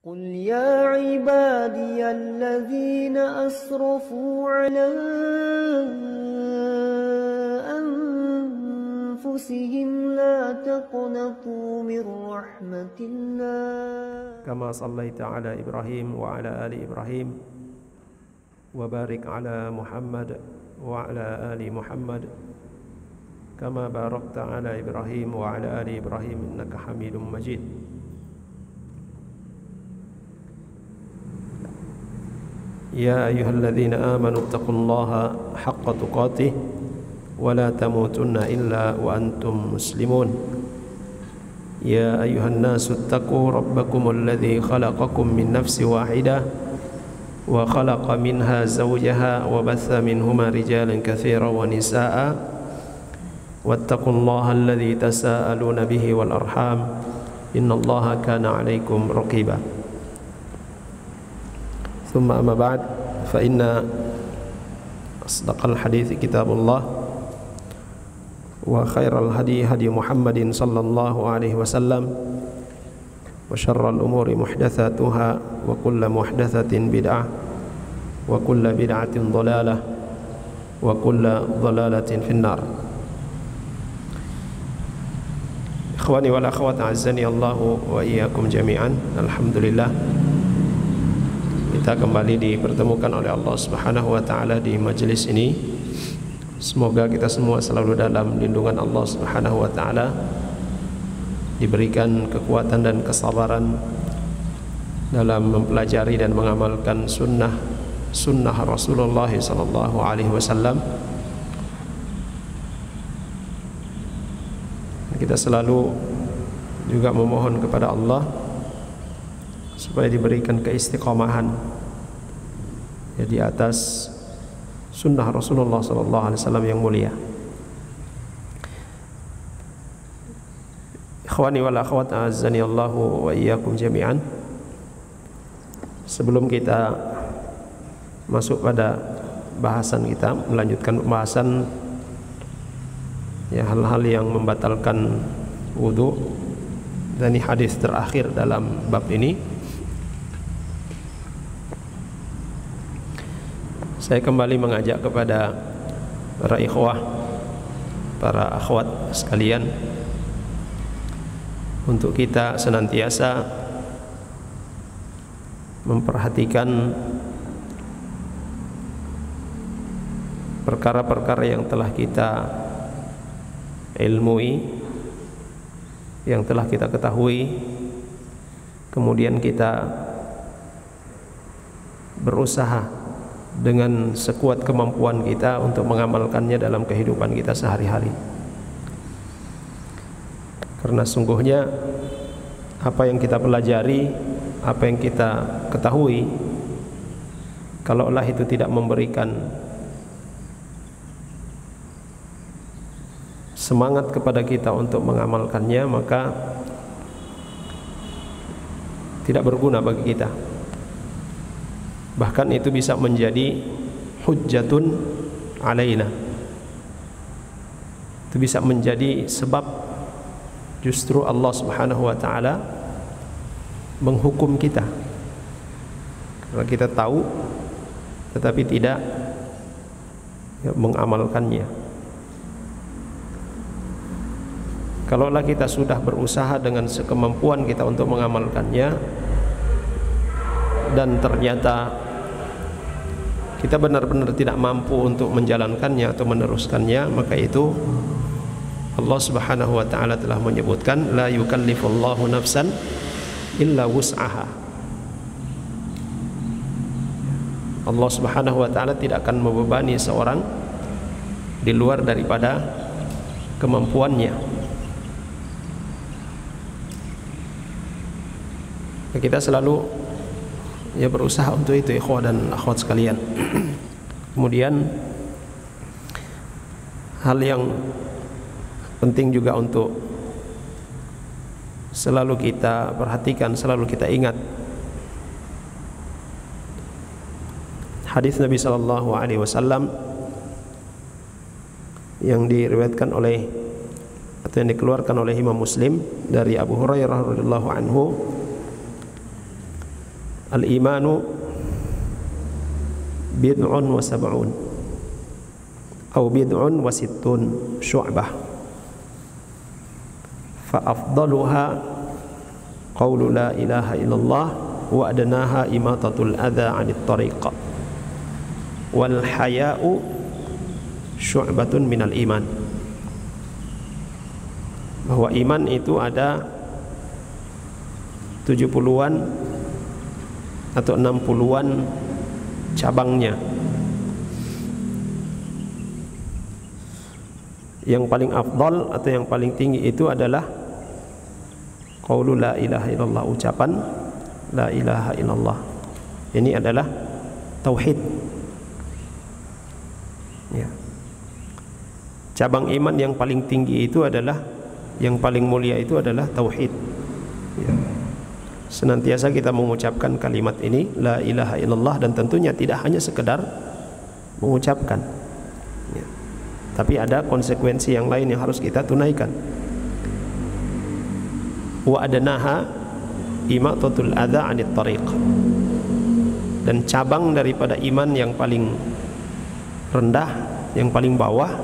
قل يا عبادي الذين أسرفوا على أنفسهم لا تقنطوا من رحمة الله كما صليت على إبراهيم وعلى آل إبراهيم وبارك على محمد وعلى آل محمد كما باركت على إبراهيم وعلى آل إبراهيم إنك حميد مجيد. يا أيها الذين آمنوا اتقوا الله حق تقاته ولا تموتن إلا وأنتم مسلمون. يا أيها الناس اتقوا ربكم الذي خلقكم من نفس واحدة وخلق منها زوجها وبث منهما رجالا كثيرا ونساء واتقوا الله الذي تساءلون به والأرحام إن الله كان عليكم رقيبا. ثم أما بعد فإن أصدق الحديث كتاب الله وخير الهدي هدي محمد صلى الله عليه وسلم وشر الأمور محدثاتها وكل محدثة بدعة وكل بدعة ضلالة وكل ضلالة في النار. Ikhwani wal akhwat azzani Allahu wa iyyakum jami'an. Alhamdulillah kita kembali dipertemukan oleh Allah Subhanahu wa taala di majelis ini. Semoga kita semua selalu dalam lindungan Allah Subhanahu wa taala, diberikan kekuatan dan kesabaran dalam mempelajari dan mengamalkan sunnah Rasulullah sallallahu alaihi wasallam. Kita selalu juga memohon kepada Allah supaya diberikan keistiqomahan ya di atas sunnah Rasulullah sallallahu alaihi wasallam yang mulia. Ikhwani wal akhwat azzani Allahu wa iyyakum jami'an. Sebelum kita masuk pada bahasan kita, melanjutkan pembahasan ya hal-hal yang membatalkan wudu, dan ini hadis terakhir dalam bab ini. Saya kembali mengajak kepada para ikhwah, para akhwat sekalian, untuk kita senantiasa memperhatikan perkara-perkara yang telah kita ilmui, yang telah kita ketahui, kemudian kita berusaha dengan sekuat kemampuan kita untuk mengamalkannya dalam kehidupan kita sehari-hari. Karena sungguhnya apa yang kita pelajari, apa yang kita ketahui, kalaulah itu tidak memberikan semangat kepada kita untuk mengamalkannya, maka tidak berguna bagi kita. Bahkan itu bisa menjadi hujjatun alaina. Itu bisa menjadi sebab justru Allah Subhanahu wa taala menghukum kita. Karena kita tahu tetapi tidak mengamalkannya. Kalaulah kita sudah berusaha dengan sekemampuan kita untuk mengamalkannya, dan ternyata kita benar-benar tidak mampu untuk menjalankannya atau meneruskannya, maka itu Allah Subhanahu wa taala telah menyebutkan la yukallifullahu nafsan illa wus'aha. Allah Subhanahu wa taala tidak akan membebani seorang di luar daripada kemampuannya. Kita selalu ya berusaha untuk itu, ikhwah dan akhwat sekalian. Kemudian hal yang penting juga untuk selalu kita perhatikan, selalu kita ingat, hadis Nabi sallallahu alaihi wasallam yang diriwayatkan oleh atau yang dikeluarkan oleh Imam Muslim dari Abu Hurairah radhiyallahu anhu al-imanu bid'un wa sab'un atau bid'un wa sittun syu'bah, fa afdaluha qawlu la ilaha illallah wa adnaha imatatul adha 'anit tariq wal haya'u syu'batun minal iman. Bahwa iman itu ada 70-an atau 60-an cabangnya. Yang paling afdal atau yang paling tinggi itu adalah qaulu la ilaha illallah, ucapan la ilaha illallah. Ini adalah tauhid. Ya. Cabang iman yang paling tinggi itu adalah, yang paling mulia itu adalah tauhid. Ya. Senantiasa kita mengucapkan kalimat ini la ilaha illallah, dan tentunya tidak hanya sekedar mengucapkan, ya, tapi ada konsekuensi yang lain yang harus kita tunaikan. Wa adnaha imatatul adha 'anit tariq, dan cabang daripada iman yang paling rendah, yang paling bawah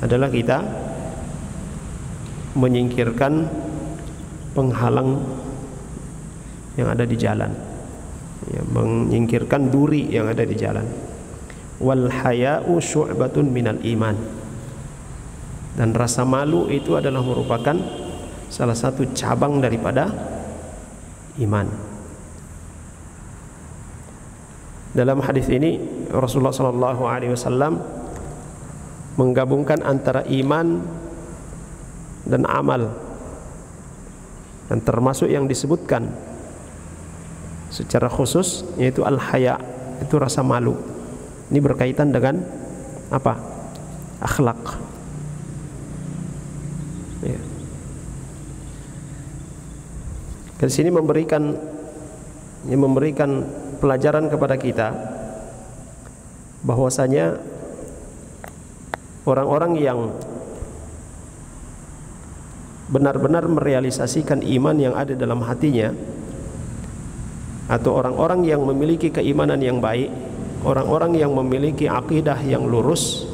adalah kita menyingkirkan penghalang yang ada di jalan, ya, menyingkirkan duri yang ada di jalan. Wal haya'u syu'batun minal iman, dan rasa malu itu adalah merupakan salah satu cabang daripada iman. Dalam hadis ini Rasulullah SAW menggabungkan antara iman dan amal, dan termasuk yang disebutkan secara khusus yaitu al-haya, itu rasa malu. Ini berkaitan dengan apa? Akhlak. Ya. Di sini memberikan pelajaran kepada kita bahwasanya orang-orang yang benar-benar merealisasikan iman yang ada dalam hatinya, atau orang-orang yang memiliki keimanan yang baik, orang-orang yang memiliki akidah yang lurus,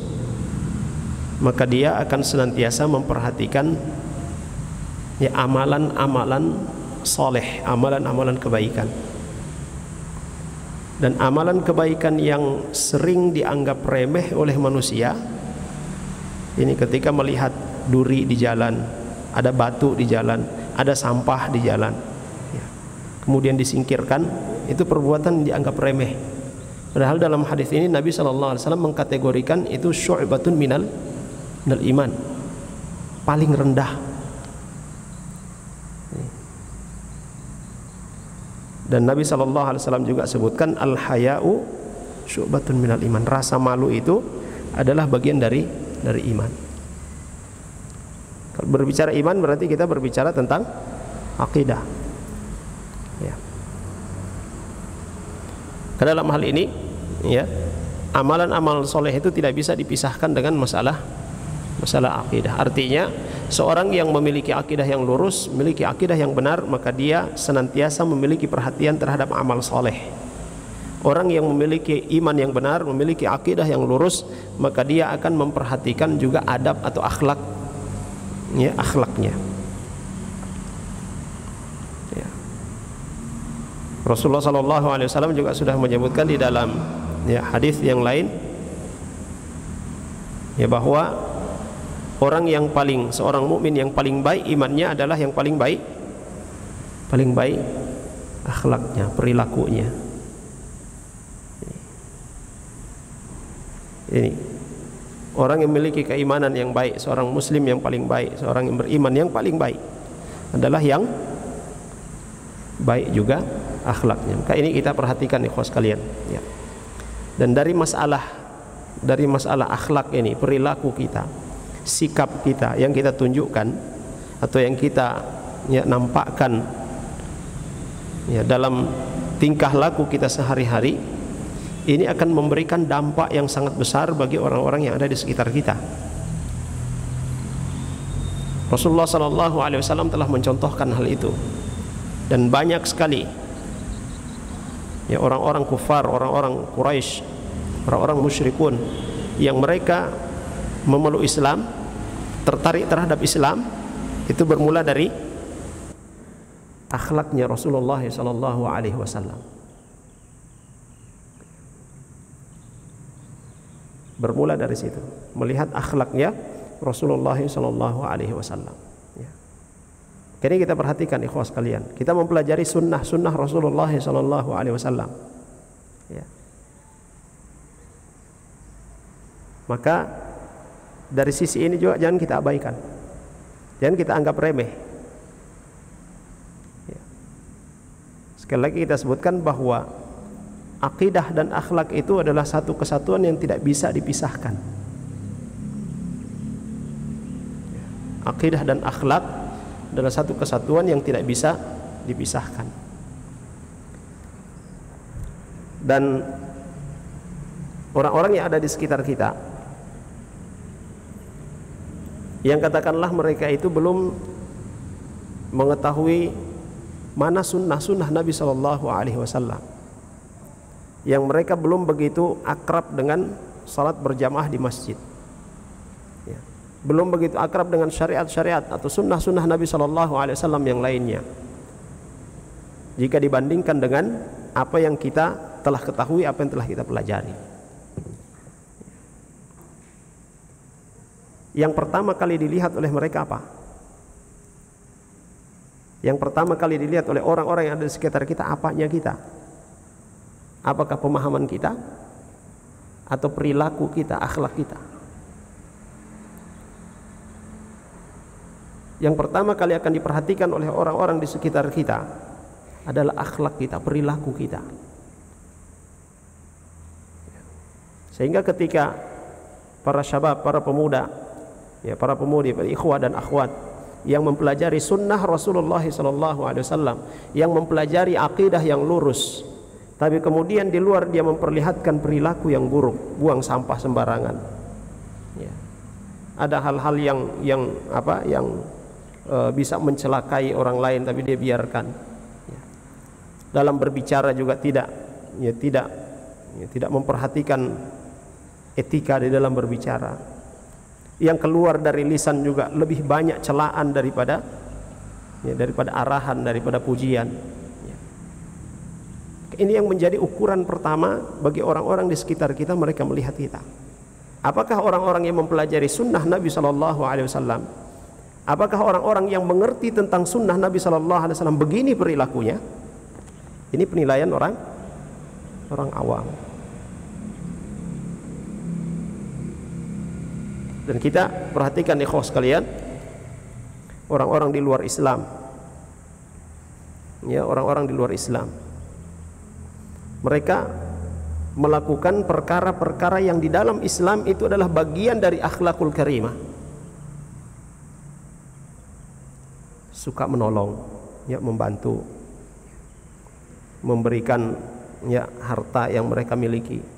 maka dia akan senantiasa memperhatikan, ya, amalan-amalan soleh, amalan-amalan kebaikan. Dan amalan kebaikan yang sering dianggap remeh oleh manusia ini, ketika melihat duri di jalan, ada batu di jalan, ada sampah di jalan, ya, kemudian disingkirkan, itu perbuatan dianggap remeh. Padahal dalam hadis ini Nabi SAW mengkategorikan itu syu'batun minal iman, paling rendah. Dan Nabi SAW juga sebutkan al-haya'u syu'batun minal iman, rasa malu itu adalah bagian dari iman. Kalau berbicara iman berarti kita berbicara tentang akidah, ya. Karena dalam hal ini, ya, amalan-amal soleh itu tidak bisa dipisahkan dengan masalah akidah. Artinya seorang yang memiliki akidah yang lurus, memiliki akidah yang benar, maka dia senantiasa memiliki perhatian terhadap amal soleh. Orang yang memiliki iman yang benar, memiliki akidah yang lurus, maka dia akan memperhatikan juga adab atau akhlak, ya, akhlaknya. Ya. Rasulullah SAW juga sudah menyebutkan di dalam, ya, hadis yang lain, ya, bahwa seorang mukmin yang paling baik imannya adalah yang paling baik akhlaknya, perilakunya. Ini orang yang memiliki keimanan yang baik, seorang muslim yang paling baik, seorang yang beriman yang paling baik adalah yang baik juga akhlaknya. Maka ini kita perhatikan, ikhwas sekalian, ya. Dan dari masalah akhlak ini, perilaku kita, sikap kita yang kita tunjukkan atau yang kita, ya, nampakkan, ya, dalam tingkah laku kita sehari-hari, ini akan memberikan dampak yang sangat besar bagi orang-orang yang ada di sekitar kita. Rasulullah SAW telah mencontohkan hal itu, dan banyak sekali ya orang-orang kufar, orang-orang Quraisy, orang-orang musyrikun yang mereka memeluk Islam, tertarik terhadap Islam, itu bermula dari akhlaknya Rasulullah sallallahu alaihi wasallam. Bermula dari situ, melihat akhlaknya Rasulullah sallallahu alaihi wasallam. Ya. Kini kita perhatikan ikhwah sekalian, kita mempelajari sunnah Rasulullah sallallahu alaihi wasallam. Ya. Maka dari sisi ini juga jangan kita abaikan, jangan kita anggap remeh. Ya. Sekali lagi kita sebutkan bahwa akidah dan akhlak itu adalah satu kesatuan yang tidak bisa dipisahkan. Akidah dan akhlak adalah satu kesatuan yang tidak bisa dipisahkan. Dan orang-orang yang ada di sekitar kita, yang katakanlah mereka itu belum mengetahui mana sunnah Nabi Shallallahu Alaihi Wasallam, yang mereka belum begitu akrab dengan salat berjamaah di masjid, ya. Belum begitu akrab dengan syariat-syariat atau sunnah Nabi Shallallahu Alaihi Wasallam yang lainnya, jika dibandingkan dengan apa yang kita telah ketahui, apa yang telah kita pelajari. Yang pertama kali dilihat oleh mereka apa? Yang pertama kali dilihat oleh orang-orang yang ada di sekitar kita, apanya kita? Apakah pemahaman kita atau perilaku kita, akhlak kita? Yang pertama kali akan diperhatikan oleh orang-orang di sekitar kita adalah akhlak kita, perilaku kita. Sehingga ketika para syabab, para pemuda, ya, para pemudi, para ikhwah dan akhwat yang mempelajari sunnah Rasulullah SAW, yang mempelajari akidah yang lurus, tapi kemudian di luar dia memperlihatkan perilaku yang buruk, buang sampah sembarangan, ya. Ada hal-hal yang bisa mencelakai orang lain tapi dia biarkan, ya. Dalam berbicara juga tidak memperhatikan etika di dalam berbicara. Yang keluar dari lisan juga lebih banyak celaan daripada arahan, daripada pujian. Ini yang menjadi ukuran pertama bagi orang-orang di sekitar kita, mereka melihat kita. Apakah orang-orang yang mempelajari sunnah Nabi Sallallahu Alaihi Wasallam? Apakah orang-orang yang mengerti tentang sunnah Nabi Sallallahu Alaihi Wasallam begini perilakunya? Ini penilaian orang awam. Dan kita perhatikan ikhwah sekalian, orang-orang di luar Islam, ya, orang-orang di luar Islam, mereka melakukan perkara-perkara yang di dalam Islam itu adalah bagian dari akhlakul karimah. Suka menolong, ya, membantu, memberikan, ya, harta yang mereka miliki.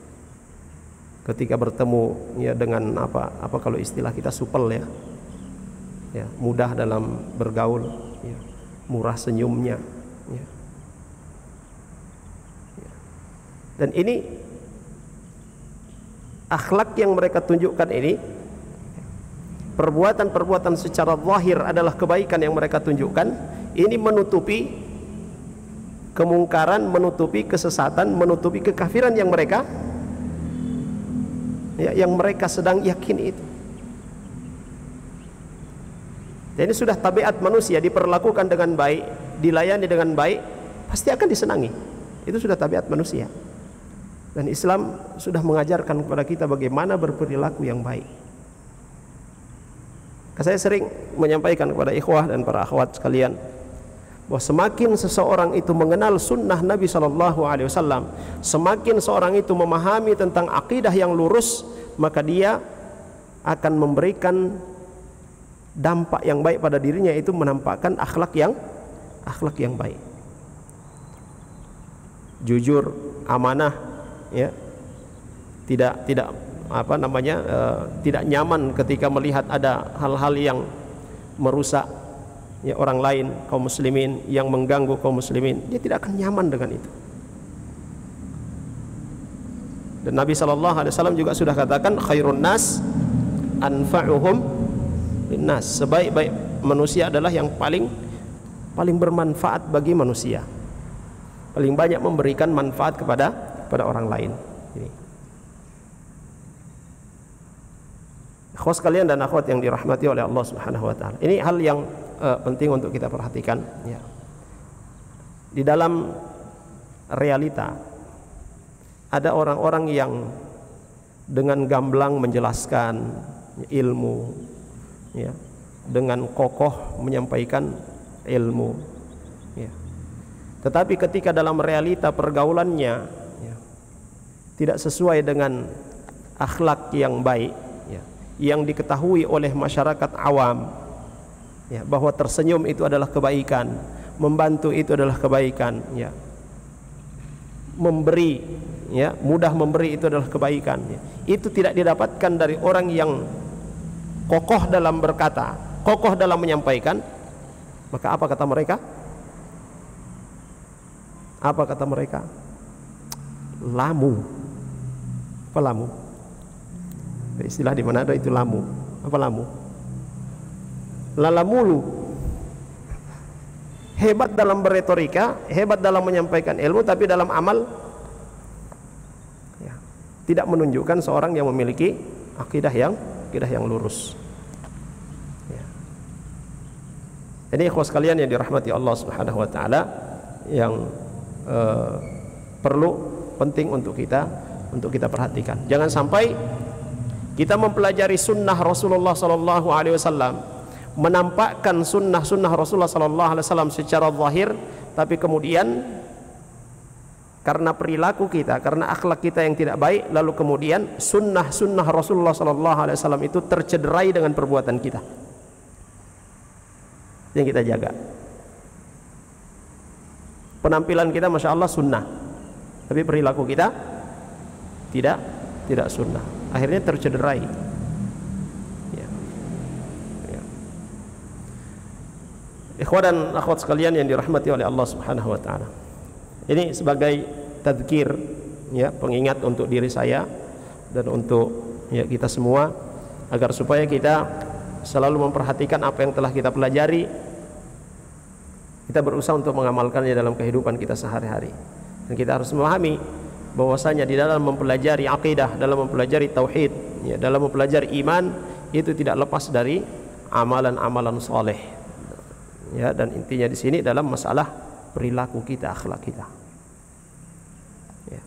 Ketika bertemu, ya, dengan apa kalau istilah kita supel, ya, mudah dalam bergaul, ya, murah senyumnya, ya. Dan ini akhlak yang mereka tunjukkan ini, perbuatan-perbuatan secara zahir adalah kebaikan yang mereka tunjukkan. Ini menutupi kemungkaran, menutupi kesesatan, menutupi kekafiran yang mereka sedang yakini itu. Dan ini sudah tabiat manusia, diperlakukan dengan baik, dilayani dengan baik, pasti akan disenangi. Itu sudah tabiat manusia. Dan Islam sudah mengajarkan kepada kita bagaimana berperilaku yang baik. Saya sering menyampaikan kepada ikhwah dan para akhwat sekalian, bahwa semakin seseorang itu mengenal sunnah Nabi Sallallahu Alaihi Wasallam, semakin seorang itu memahami tentang akidah yang lurus, maka dia akan memberikan dampak yang baik pada dirinya, itu menampakkan akhlak yang baik, jujur, amanah, ya, tidak tidak nyaman ketika melihat ada hal-hal yang merusak, ya, orang lain, kaum muslimin, yang mengganggu kaum muslimin. Dia tidak akan nyaman dengan itu. Dan Nabi SAW juga sudah katakan khairun nas anfa'uhum linnas. Sebaik-baik manusia adalah yang paling bermanfaat bagi manusia, paling banyak memberikan manfaat kepada orang lain. Ini. Ikhwas sekalian dan akhwat yang dirahmati oleh Allah Subhanahu wa taala. Ini hal yang penting untuk kita perhatikan ya. Di dalam realita ada orang-orang yang dengan gamblang menjelaskan ilmu ya, dengan kokoh menyampaikan ilmu ya. Tetapi ketika dalam realita pergaulannya ya, tidak sesuai dengan akhlak yang baik ya, yang diketahui oleh masyarakat awam ya, bahwa tersenyum itu adalah kebaikan, membantu itu adalah kebaikan ya, memberi ya, mudah memberi itu adalah kebaikan ya. Itu tidak didapatkan dari orang yang kokoh dalam berkata, kokoh dalam menyampaikan. Maka apa kata mereka? Apa kata mereka? Lamu. Apa lamu? Istilah di mana ada itu lamu. Apa lamu? Lalamulu. Hebat dalam berretorika, hebat dalam menyampaikan ilmu, tapi dalam amal ya, tidak menunjukkan seorang yang memiliki akidah yang lurus. Ya. Jadi ikhwas sekalian yang dirahmati Allah Subhanahu wa taala, yang perlu penting untuk kita perhatikan. Jangan sampai kita mempelajari sunnah Rasulullah sallallahu alaihi wasallam, menampakkan sunnah Rasulullah sallallahu alaihi wasallam secara zahir, tapi kemudian karena perilaku kita, karena akhlak kita yang tidak baik, lalu kemudian sunnah Rasulullah sallallahu alaihi wasallam itu tercederai dengan perbuatan kita. Yang kita jaga. Penampilan kita masya Allah sunnah, tapi perilaku kita tidak sunnah. Akhirnya tercederai. Ya. Ya. Ikhwan dan akhwat sekalian yang dirahmati oleh Allah Subhanahu wa taala. Ini sebagai tadzkir ya, pengingat untuk diri saya dan untuk ya kita semua, agar supaya kita selalu memperhatikan apa yang telah kita pelajari. Kita berusaha untuk mengamalkannya dalam kehidupan kita sehari-hari. Dan kita harus memahami bahwasanya di dalam mempelajari akidah, dalam mempelajari tauhid, ya, dalam mempelajari iman, itu tidak lepas dari amalan-amalan soleh. Ya, dan intinya di sini dalam masalah perilaku kita, akhlak kita. Ya.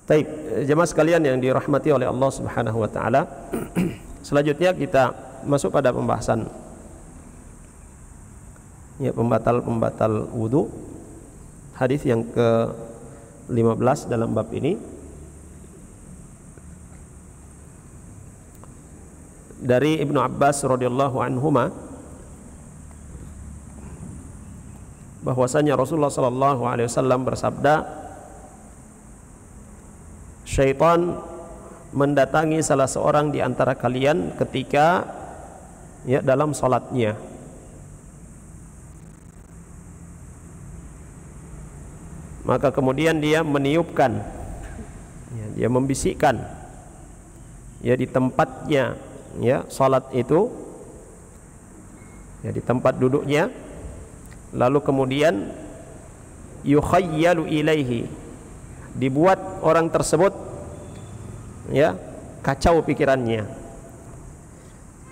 Baik, jemaah sekalian yang dirahmati oleh Allah Subhanahu wa taala. Selanjutnya kita masuk pada pembahasan ya, pembatal wudu. Hadis yang ke-15 dalam bab ini dari Ibnu Abbas radhiyallahu anhuma, bahwasanya Rasulullah sallallahu alaihi wasallam bersabda, syaitan mendatangi salah seorang di antara kalian ketika ya dalam salatnya. Maka kemudian dia meniupkan ya, dia membisikkan ya di tempatnya ya salat itu ya, di tempat duduknya, lalu kemudian yukhayyalu ilaihi, dibuat orang tersebut ya kacau pikirannya,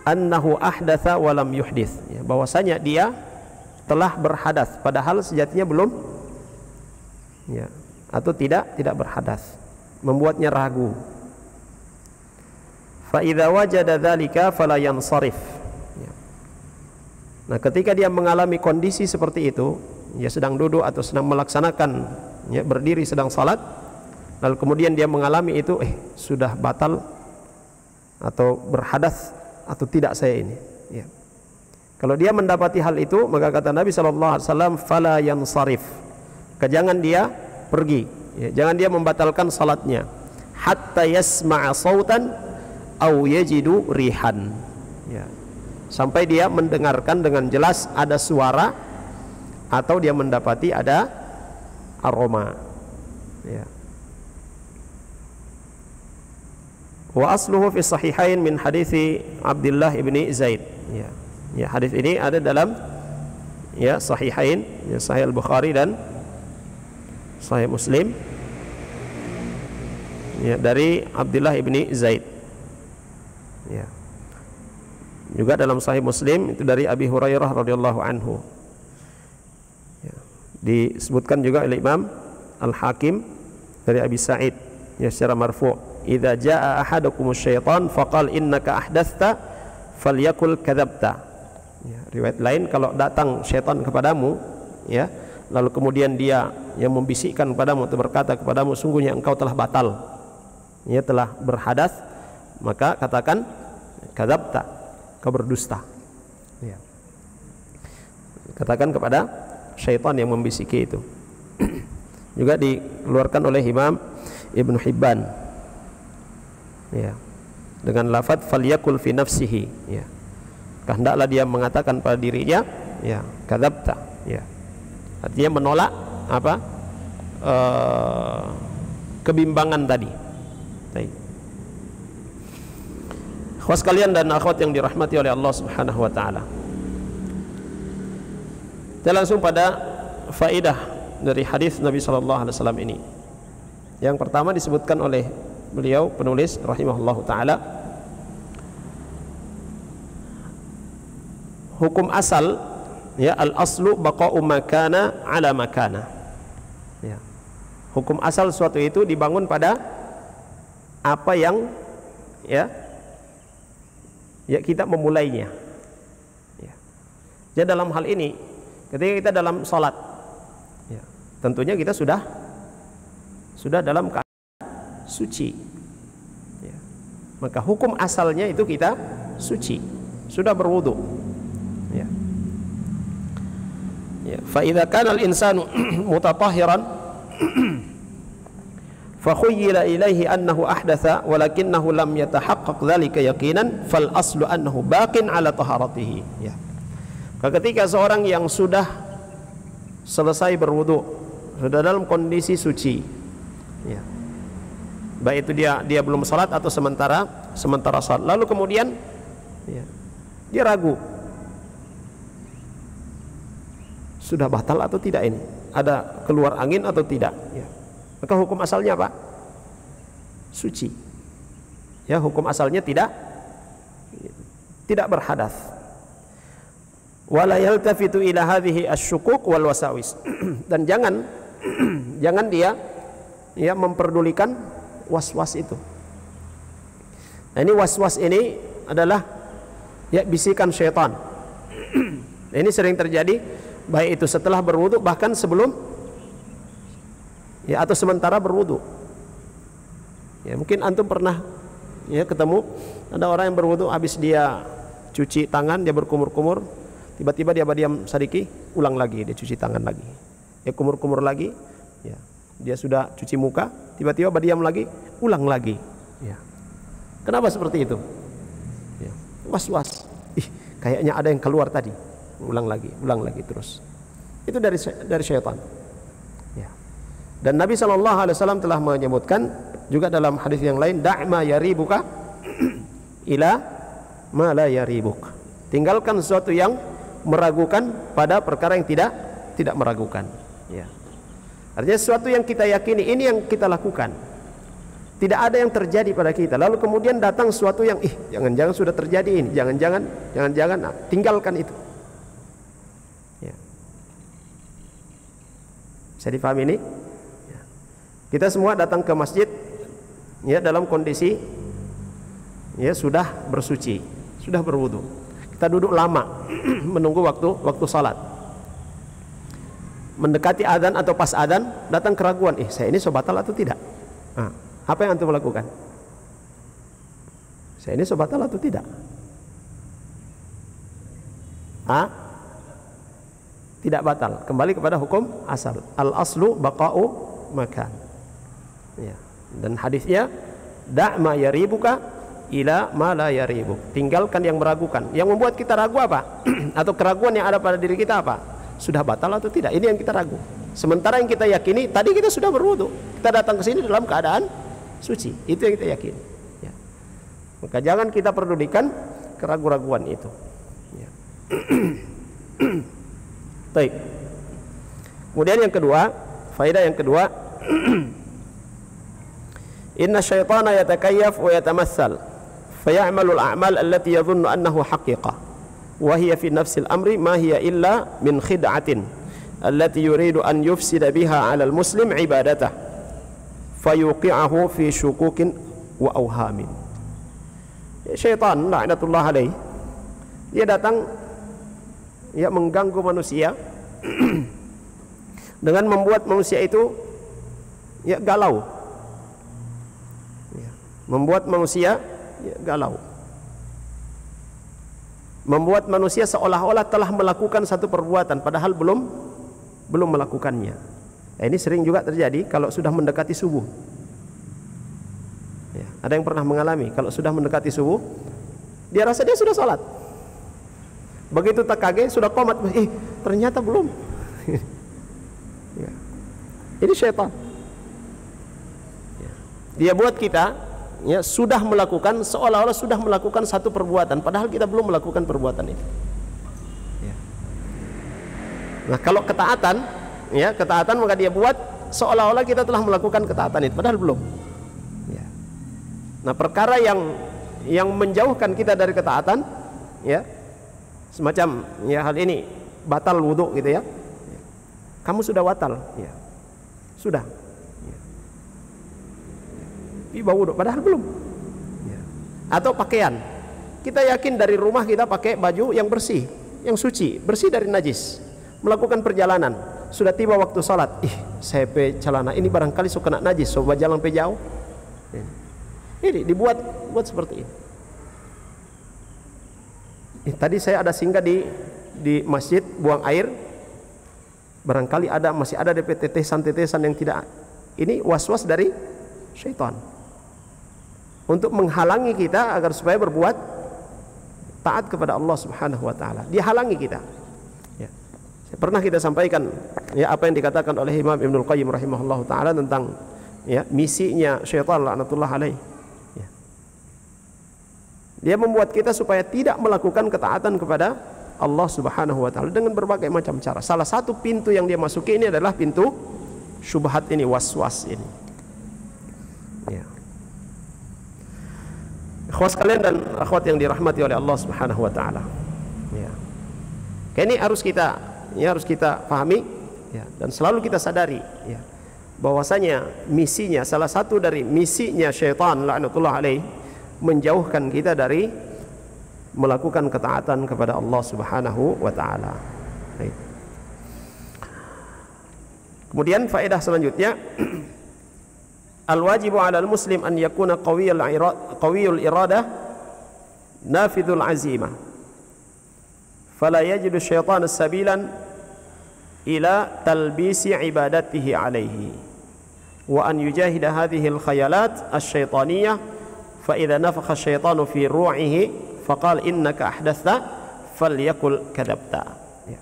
annahu ahdatsa wa lam yuhdits, ya, bahwasanya dia telah berhadas padahal sejatinya belum ya, atau tidak berhadas, membuatnya ragu. Fa idza wajada dzalika fala yansarif, ya. Nah, ketika dia mengalami kondisi seperti itu, ya sedang duduk atau sedang melaksanakan ya, berdiri sedang salat, lalu kemudian dia mengalami itu, sudah batal atau berhadas atau tidak saya ini ya. Kalau dia mendapati hal itu, maka kata Nabi SAW, fala yansarif, jangan dia pergi ya, jangan dia membatalkan salatnya hatta yasma'a sautan au yajidu rihan ya, sampai dia mendengarkan dengan jelas ada suara atau dia mendapati ada aroma. Ya. Wa asluhu fi sahihain min hadithi Abdullah ibni Zaid. Ya. Ya, hadis ini ada dalam ya sahihain, ya, Sahih Al-Bukhari dan Sahih Muslim. Ya, dari Abdullah ibni Zaid. Ya. Juga dalam Sahih Muslim itu dari Abi Hurairah radhiyallahu anhu. Ya. Disebutkan juga oleh Imam Al-Hakim dari Abi Sa'id, ya, secara marfu', idza jaa ahadukumus syaitan faqal innaka ahdatsta falyakul kadzabta. Ya, riwayat lain, kalau datang syaitan kepadamu, ya, lalu kemudian dia yang membisikkan kepadamu atau berkata kepadamu, sungguhnya engkau telah batal, ya, telah berhadas, maka katakan kadzabta, kau berdusta. Ya. Katakan kepada syaitan yang membisiki itu. Juga dikeluarkan oleh Imam Ibnu Hibban, ya, dengan lafaz falyakul fi nafsihi, ya, hendaklah dia mengatakan pada dirinya, ya, kadzabta, ya, artinya menolak apa, kebimbangan tadi. Baik. Ikhwas sekalian dan akhwat yang dirahmati oleh Allah Subhanahu wa taala. Kita langsung pada faedah dari hadis Nabi sallallahu alaihi wasallam ini. Yang pertama disebutkan oleh beliau penulis rahimahullahu taala, hukum asal, ya, al-aslu baqa'u makana ala makana. Ya. Hukum asal suatu itu dibangun pada apa yang, ya, kita memulainya. Ya. Jadi dalam hal ini ketika kita dalam salat, ya, tentunya kita sudah dalam keadaan suci, ya. Maka hukum asalnya itu kita suci, sudah berwudu, ya. Ya, fa idza kana al-insanu mutatahhiran fa khuyyila ilaihi annahu ahdatha walakinnahu lam yatahaqqaq dzalika yaqinan fal aslu annahu baqin ala taharatihi. Ya. Ketika seorang yang sudah selesai berwudu, sudah dalam kondisi suci, ya, baik itu dia belum salat atau sementara salat, lalu kemudian, ya, dia ragu sudah batal atau tidak, ini ada keluar angin atau tidak, ya. Maka hukum asalnya apa? Suci, ya, hukum asalnya tidak berhadas. Wala yaltafitu ila hadhihi asyukuk wal wasawis. Dan jangan dia, ya, memperdulikan was-was itu. Nah, ini was-was ini adalah, ya, bisikan syaitan. Ini sering terjadi baik itu setelah berwudu bahkan sebelum, ya, atau sementara berwudu. Ya, mungkin antum pernah, ya, ketemu ada orang yang berwudu, habis dia cuci tangan, dia berkumur-kumur, tiba-tiba dia berdiam sedikit, ulang lagi, dia cuci tangan lagi, ya, kumur-kumur lagi, ya, dia sudah cuci muka, tiba-tiba berdiam lagi, ulang lagi, ya. Kenapa seperti itu? Ya, was-was, kayaknya ada yang keluar tadi, ulang lagi terus. Itu dari syaitan, ya. Dan Nabi SAW telah menyebutkan juga dalam hadis yang lain, da'ma yaribuka ila ma la yaribuk, tinggalkan sesuatu yang meragukan pada perkara yang tidak meragukan, ya. Artinya sesuatu yang kita yakini, ini yang kita lakukan, tidak ada yang terjadi pada kita, lalu kemudian datang sesuatu yang jangan-jangan sudah terjadi ini, jangan-jangan, nah, tinggalkan itu, ya. Bisa dipahami ini? Ya. Kita semua datang ke masjid, ya, dalam kondisi, ya, sudah bersuci, sudah berwudu. Kita duduk lama menunggu waktu salat. Mendekati adzan atau pas adzan datang keraguan, saya ini batal atau tidak? Nah, apa yang antum lakukan? Saya ini batal atau tidak? Tidak batal. Kembali kepada hukum asal. Al-aslu baqa'u makan. Ya. Dan hadisnya da'ma yaribuka ila ma la yaribuk, tinggalkan yang meragukan. Yang membuat kita ragu apa? Atau keraguan yang ada pada diri kita apa? sudah batal atau tidak. Ini yang kita ragu. Sementara yang kita yakini, tadi kita sudah berwudu, kita datang ke sini dalam keadaan suci. Itu yang kita yakini. Ya. Maka jangan kita pedulikan keraguan-raguan itu. Ya. Baik. Kemudian yang kedua, faedah yang kedua, inna syaitana yatakayyaf wa yatamassal faya'malul a'mal allati yadhunnu annahu haqiqah wa hiya fi nafsil amri ma hiya illa min khid'atin allati yuridu an yufsida biha 'ala al-muslim ibadatah fayuqi'ahu fi syukukin wa awhamin. Syaitan laknatullah alaih, dia datang ya mengganggu manusia dengan membuat manusia itu ya galau, ya, membuat manusia ya, galau, membuat manusia seolah-olah telah melakukan satu perbuatan padahal belum melakukannya. Nah, ini sering juga terjadi kalau sudah mendekati subuh. Ya, ada yang pernah mengalami kalau sudah mendekati subuh, dia rasa dia sudah sholat. Begitu tak kaget sudah qomat, ternyata belum. Ya. Ini syaitan. Ya. Dia buat kita ya sudah melakukan seolah-olah sudah melakukan satu perbuatan padahal kita belum melakukan perbuatan itu. Ya. Nah, kalau ketaatan, ya ketaatan maka dia buat seolah-olah kita telah melakukan ketaatan itu padahal belum. Ya. Nah, perkara yang menjauhkan kita dari ketaatan, ya semacam ya hal ini batal wudhu gitu ya. Kamu sudah batal, ya sudah. Ya. Tiba wudhu padahal belum. Ya. Atau pakaian, kita yakin dari rumah kita pakai baju yang bersih, yang suci, bersih dari najis. Melakukan perjalanan, sudah tiba waktu salat, saya pe celana ini barangkali suka kena najis, coba jalan pe jauh. Ya. Ini dibuat seperti ini. Tadi saya ada singgah di masjid buang air, barangkali masih ada DP tetesan yang tidak, ini was-was dari syaitan untuk menghalangi kita agar supaya berbuat taat kepada Allah Subhanahu wa taala. Dia halangi kita. Ya. Pernah kita sampaikan ya apa yang dikatakan oleh Imam Ibnul Qayyim rahimahullahu taala tentang ya misinya syaitan laknatullah alaih. Ya. Dia membuat kita supaya tidak melakukan ketaatan kepada Allah Subhanahu wa taala dengan berbagai macam cara. Salah satu pintu yang dia masuki ini adalah pintu syubhat ini, was-was ini. Ya. Ikhwas kalian dan akhwat yang dirahmati oleh Allah Subhanahu wa taala. Ya. Ini harus kita pahami ya, dan selalu kita sadari ya, bahwasanya misinya, salah satu dari misinya syaitan laknatullah alaih, menjauhkan kita dari melakukan ketaatan kepada Allah Subhanahu wa taala. Kemudian faedah selanjutnya, al-wajibu 'alal muslim an yakuna qawiyul iradah nafidhul azimah fala yajidu syaitan sabilan ila talbisi ibadatihi alaihi wa an yujahida hadhihi al-khayalat asy-syaitaniyah fa idza nafakha asy-syaitanu fi ru'ihi faqal innaka ahdatha falyakul kadzabta. Ya.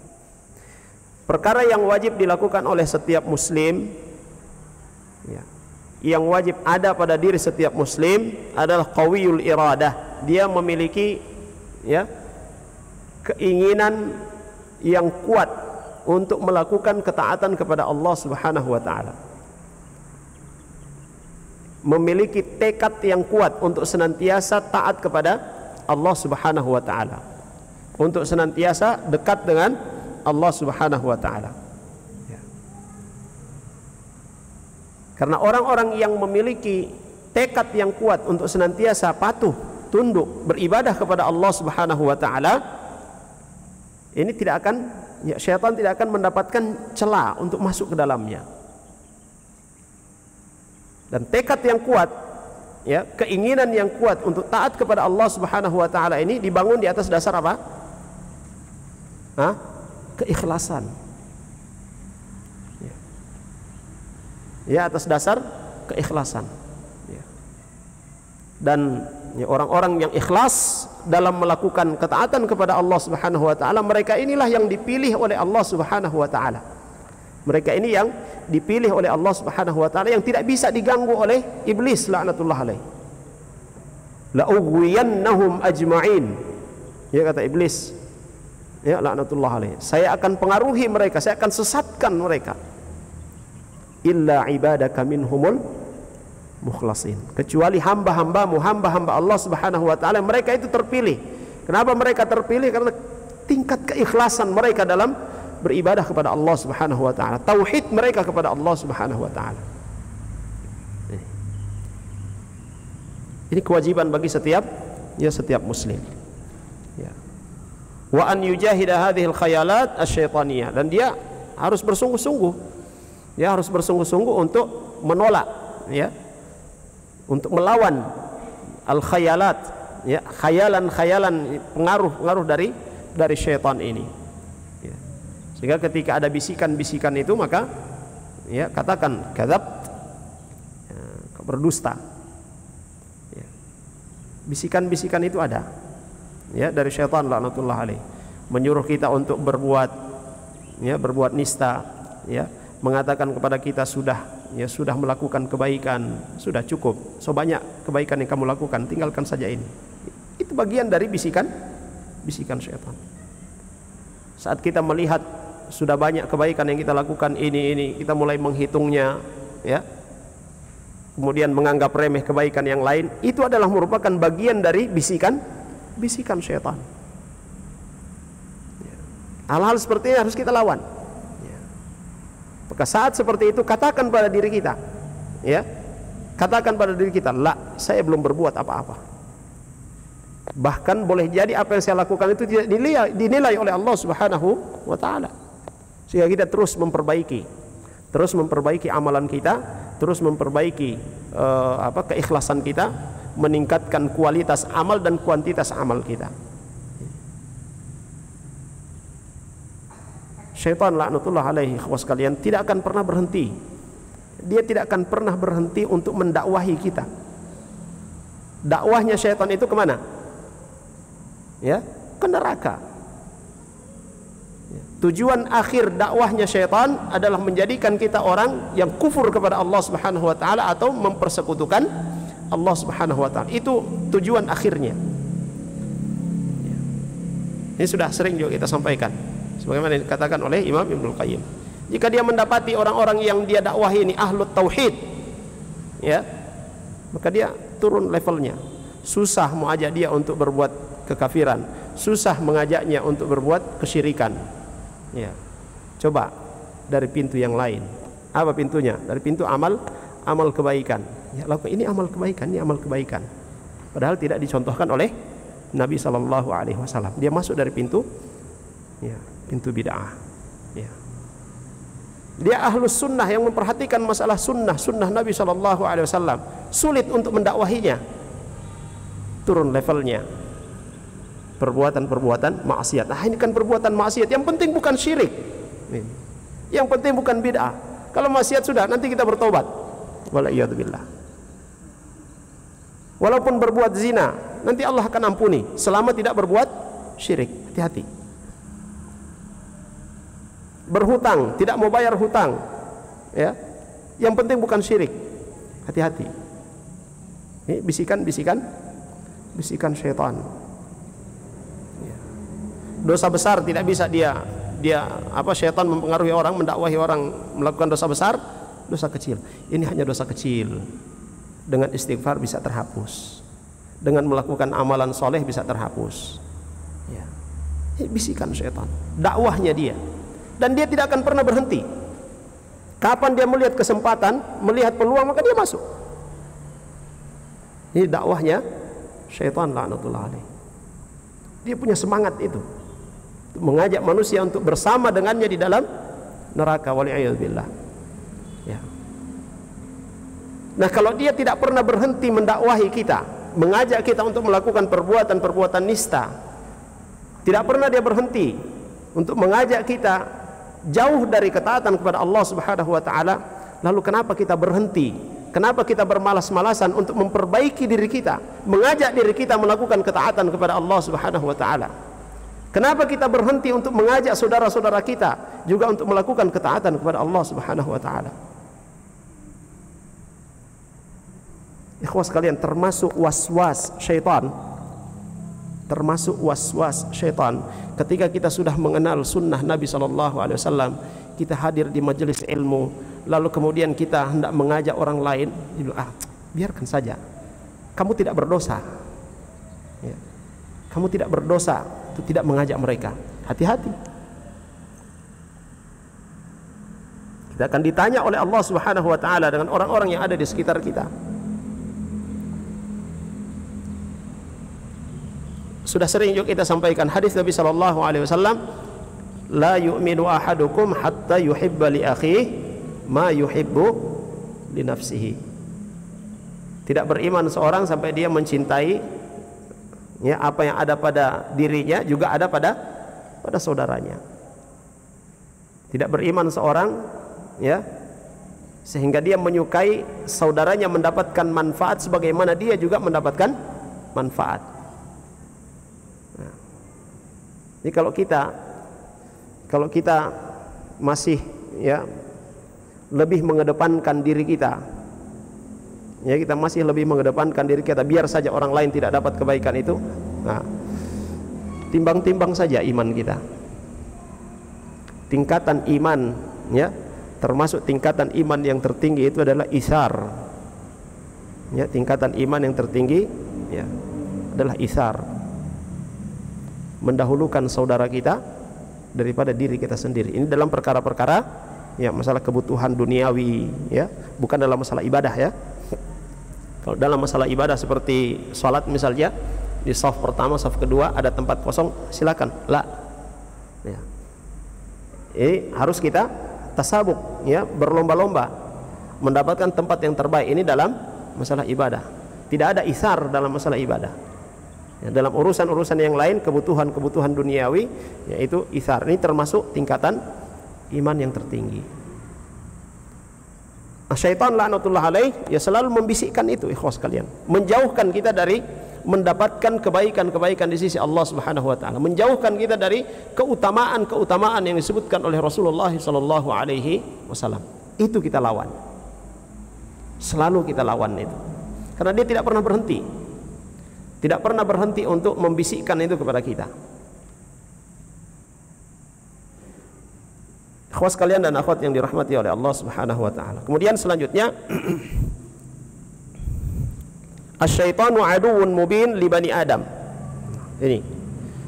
Perkara yang wajib dilakukan oleh setiap muslim ya, yang wajib ada pada diri setiap muslim adalah qawiyul iradah. Dia memiliki ya keinginan yang kuat untuk melakukan ketaatan kepada Allah Subhanahu wa taala. Memiliki tekad yang kuat untuk senantiasa taat kepada Allah Subhanahu wa taala, untuk senantiasa dekat dengan Allah Subhanahu wa taala. Ya. Karena orang-orang yang memiliki tekad yang kuat untuk senantiasa patuh, tunduk, beribadah kepada Allah Subhanahu wa taala, ini tidak akan ya, syaitan tidak akan mendapatkan celah untuk masuk ke dalamnya. Dan tekad yang kuat ya, keinginan yang kuat untuk taat kepada Allah Subhanahu wa taala ini dibangun di atas dasar apa? Keikhlasan. Ya, atas dasar keikhlasan. Ya. Dan orang-orang yang ikhlas dalam melakukan ketaatan kepada Allah Subhanahu wa taala, mereka inilah yang dipilih oleh Allah Subhanahu wa taala. Mereka ini yang dipilih oleh Allah Subhanahu wa taala, yang tidak bisa diganggu oleh iblis laknatullah alaih. La ughwiyannahum ajma'in. Ya, kata iblis, ya, laknatullah alaih, saya akan pengaruhi mereka, saya akan sesatkan mereka. Illa ibadaka minhumul mukhlasin, kecuali hamba-hambamu, hamba-hamba Allah Subhanahu wa taala, mereka itu terpilih. Kenapa mereka terpilih? Karena tingkat keikhlasan mereka dalam beribadah kepada Allah Subhanahu wa taala, tauhid mereka kepada Allah Subhanahu wa taala. Ini kewajiban bagi setiap muslim. Ya. Wa an yujahida hadhil khayalat asyaitaniyah, dan dia harus bersungguh-sungguh. Ya, harus bersungguh-sungguh untuk menolak, ya, untuk melawan al-khayalat, ya, khayalan-khayalan, pengaruh dari syaitan ini. Ya. Sehingga ketika ada bisikan-bisikan itu, maka ya katakan kadzabt, ya, berdusta. Ya. Bisikan-bisikan itu ada, ya, dari syaitan laknatullah alaih, menyuruh kita untuk berbuat nista, ya, mengatakan kepada kita sudah melakukan kebaikan, sudah cukup, so banyak kebaikan yang kamu lakukan, tinggalkan saja ini. Itu bagian dari bisikan syaitan. Saat kita melihat sudah banyak kebaikan yang kita lakukan, ini kita mulai menghitungnya, ya, kemudian menganggap remeh kebaikan yang lain, itu adalah merupakan bagian dari bisikan syaitan. Hal-hal seperti ini harus kita lawan. Maka saat seperti itu, katakan pada diri kita, ya, katakan pada diri kita, la, saya belum berbuat apa-apa. Bahkan boleh jadi apa yang saya lakukan itu tidak dinilai oleh Allah Subhanahu wa taala. Sehingga kita terus memperbaiki amalan kita, terus memperbaiki keikhlasan kita, meningkatkan kualitas amal dan kuantitas amal kita. Syaitan laknatullah alaihi, ikhwas sekalian, tidak akan pernah berhenti. Dia tidak akan pernah berhenti untuk mendakwahi kita. Dakwahnya syaitan itu kemana? Ya, ke neraka. Tujuan akhir dakwahnya syaitan adalah menjadikan kita orang yang kufur kepada Allah Subhanahu wa taala atau mempersekutukan Allah Subhanahu wa taala. Itu tujuan akhirnya. Ini sudah sering juga kita sampaikan, sebagaimana dikatakan oleh Imam Ibnul Qayyim. Jika dia mendapati orang-orang yang dia dakwahi ini ahlut tauhid, ya, maka dia turun levelnya. Susah mau ajak dia untuk berbuat kekafiran, susah mengajaknya untuk berbuat kesyirikan. Ya, coba dari pintu yang lain. Apa pintunya? Dari pintu amal kebaikan. Ya, lakukan ini amal kebaikan, padahal tidak dicontohkan oleh Nabi Shallallahu Alaihi Wasallam. Dia masuk dari pintu, ya, pintu bid'ah. Ya. Dia ahlus sunnah yang memperhatikan masalah sunnah Nabi Shallallahu Alaihi Wasallam. Sulit untuk mendakwahinya. Turun levelnya. Perbuatan maksiat. Nah, ini kan perbuatan maksiat. Yang penting bukan syirik. Yang penting bukan bid'ah. Kalau maksiat sudah, nanti kita bertobat. Wala'iyadzubillah. Walaupun berbuat zina, nanti Allah akan ampuni selama tidak berbuat syirik. Hati-hati. Berhutang, tidak mau bayar hutang, ya, yang penting bukan syirik. Hati-hati. Ini bisikan syaitan. Ya. Dosa besar tidak bisa syaitan mempengaruhi orang, mendakwahi orang melakukan dosa besar, dosa kecil. Ini hanya dosa kecil. Dengan istighfar bisa terhapus. Dengan melakukan amalan soleh bisa terhapus. Ya. Ini bisikan syaitan. Dakwahnya dia. Dan dia tidak akan pernah berhenti. Kapan dia melihat kesempatan, melihat peluang, maka dia masuk. Ini dakwahnya syaitan laknatullah alaih. Dia punya semangat itu, mengajak manusia untuk bersama dengannya di dalam neraka, waliyadzubillah. Ya. Nah, kalau dia tidak pernah berhenti mendakwahi kita, mengajak kita untuk melakukan perbuatan nista, tidak pernah dia berhenti untuk mengajak kita jauh dari ketaatan kepada Allah Subhanahu wa taala, lalu kenapa kita berhenti Kenapa kita bermalas-malasan untuk memperbaiki diri kita, mengajak diri kita melakukan ketaatan kepada Allah Subhanahu wa taala? Kenapa kita berhenti untuk mengajak saudara-saudara kita juga untuk melakukan ketaatan kepada Allah Subhanahu wa taala? Ikhwas sekalian, termasuk waswas syaitan. Termasuk waswas syaitan ketika kita sudah mengenal sunnah Nabi SAW, kita hadir di majelis ilmu, lalu kemudian kita hendak mengajak orang lain, biarkan saja, kamu tidak berdosa ya. Kamu tidak berdosa untuk tidak mengajak mereka. Hati-hati, kita akan ditanya oleh Allah Subhanahu wa taala dengan orang-orang yang ada di sekitar kita. Sudah sering juga kita sampaikan hadis Nabi SAW, la yu'minu ahadukum hatta yuhibba li akhihi ma yuhibbu li nafsihi. Tidak beriman seorang sampai dia mencintai ya apa yang ada pada dirinya juga ada pada saudaranya. Tidak beriman seorang ya sehingga dia menyukai saudaranya mendapatkan manfaat sebagaimana dia juga mendapatkan manfaat. Jadi kalau kita masih ya lebih mengedepankan diri kita, ya kita masih lebih mengedepankan diri kita, biar saja orang lain tidak dapat kebaikan itu, nah, timbang-timbang saja iman kita. Tingkatan iman ya, termasuk tingkatan iman yang tertinggi itu adalah isar. Ya, tingkatan iman yang tertinggi ya adalah isar. Mendahulukan saudara kita daripada diri kita sendiri. Ini dalam perkara-perkara ya masalah kebutuhan duniawi ya, bukan dalam masalah ibadah ya. Kalau dalam masalah ibadah seperti sholat misalnya, di shaf pertama, shaf kedua ada tempat kosong, silakan. La. Ya. Ini harus kita tasabuk ya, berlomba-lomba mendapatkan tempat yang terbaik. Ini dalam masalah ibadah. Tidak ada isar dalam masalah ibadah. Ya, dalam urusan-urusan yang lain, kebutuhan-kebutuhan duniawi, yaitu isar. Ini termasuk tingkatan iman yang tertinggi. Syaitan laknatullah alaih ya selalu membisikkan itu, ikhwas kalian, menjauhkan kita dari mendapatkan kebaikan-kebaikan di sisi Allah Subhanahu wa taala, menjauhkan kita dari keutamaan-keutamaan yang disebutkan oleh Rasulullah sallallahu alaihi wasallam. Itu kita lawan. Selalu kita lawan itu. Karena dia tidak pernah berhenti. Tidak pernah berhenti untuk membisikkan itu kepada kita. Akhwas kalian dan akhwat yang dirahmati oleh Allah Subhanahu wa taala. Kemudian selanjutnya asyaitanu aduwwun mubin li bani Adam. Ini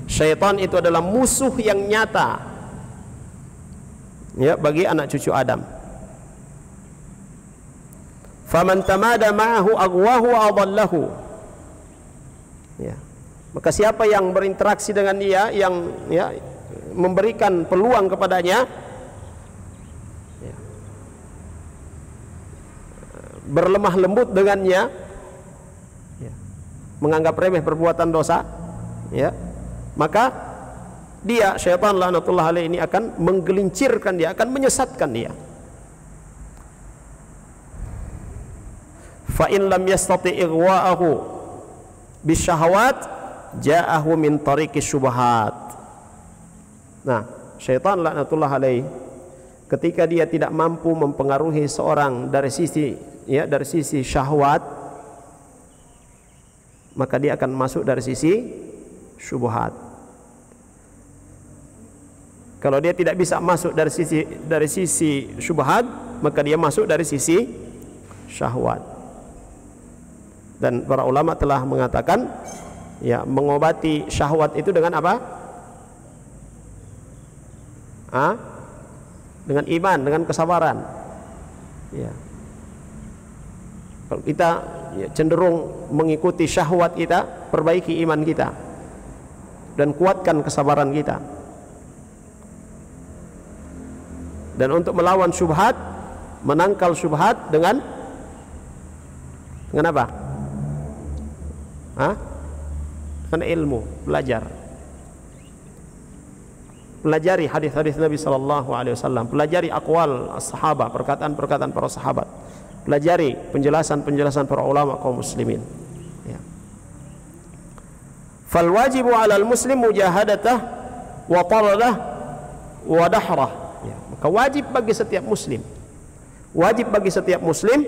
syaitan itu adalah musuh yang nyata ya bagi anak cucu Adam. Faman tamada ma'ahu aghwahu wa adallahu. Ya. Maka siapa yang berinteraksi dengan dia, yang ya, memberikan peluang kepadanya, ya, berlemah lembut dengannya, ya, menganggap remeh perbuatan dosa, ya, maka dia, syaitan laknatullah alaih ini akan menggelincirkan dia, akan menyesatkan dia. Fa in lam yastati ighwa'ahu bisyahawat ja'ahu min tariqis syubhat. Nah, syaitan laknatullah alaih ketika dia tidak mampu mempengaruhi seorang dari sisi ya dari sisi syahwat, maka dia akan masuk dari sisi syubhat. Kalau dia tidak bisa masuk dari sisi syubhat, maka dia masuk dari sisi syahwat. Dan para ulama telah mengatakan ya mengobati syahwat itu dengan apa? Dengan iman, dengan kesabaran. Ya. Kalau kita ya, cenderung mengikuti syahwat kita, perbaiki iman kita dan kuatkan kesabaran kita. Dan untuk melawan syubhat, menangkal syubhat dengan apa? Dengan ilmu, belajar. Pelajari hadis-hadis Nabi sallallahu alaihi wasallam, pelajari aqwal as-sahabah, perkataan-perkataan para sahabat. pelajari penjelasan-penjelasan para ulama kaum muslimin. Ya. Fal wajibu 'alal muslim mujahadatah wa taladah wa dahrah. Ya. Maka wajib bagi setiap muslim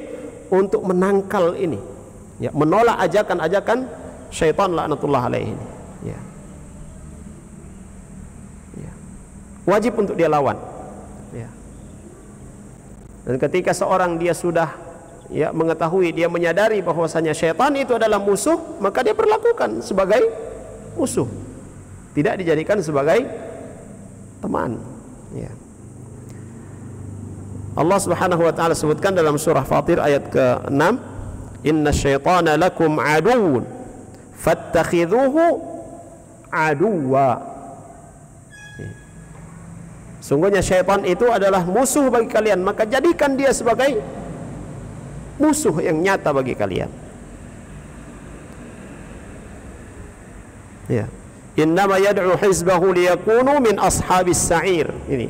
untuk menangkal ini, ya, menolak ajakan-ajakan syaitan laknatullah alaihi. Ya. Ya. Wajib untuk dia lawan. Ya. Dan ketika seorang dia sudah, ya, mengetahui, dia menyadari bahwasanya syaitan itu adalah musuh, maka dia perlakukan sebagai musuh, tidak dijadikan sebagai teman. Ya. Allah Subhanahu wa taala sebutkan dalam surah Fatir ayat ke-6, "Inna syaitana lakum aduwwun fattakhidhuhu aduwwa." Sungguhnya syaitan itu adalah musuh bagi kalian, maka jadikan dia sebagai musuh yang nyata bagi kalian. Ya. Innama yad'u hizbahu liyakunu min ashabis sa'ir. Ini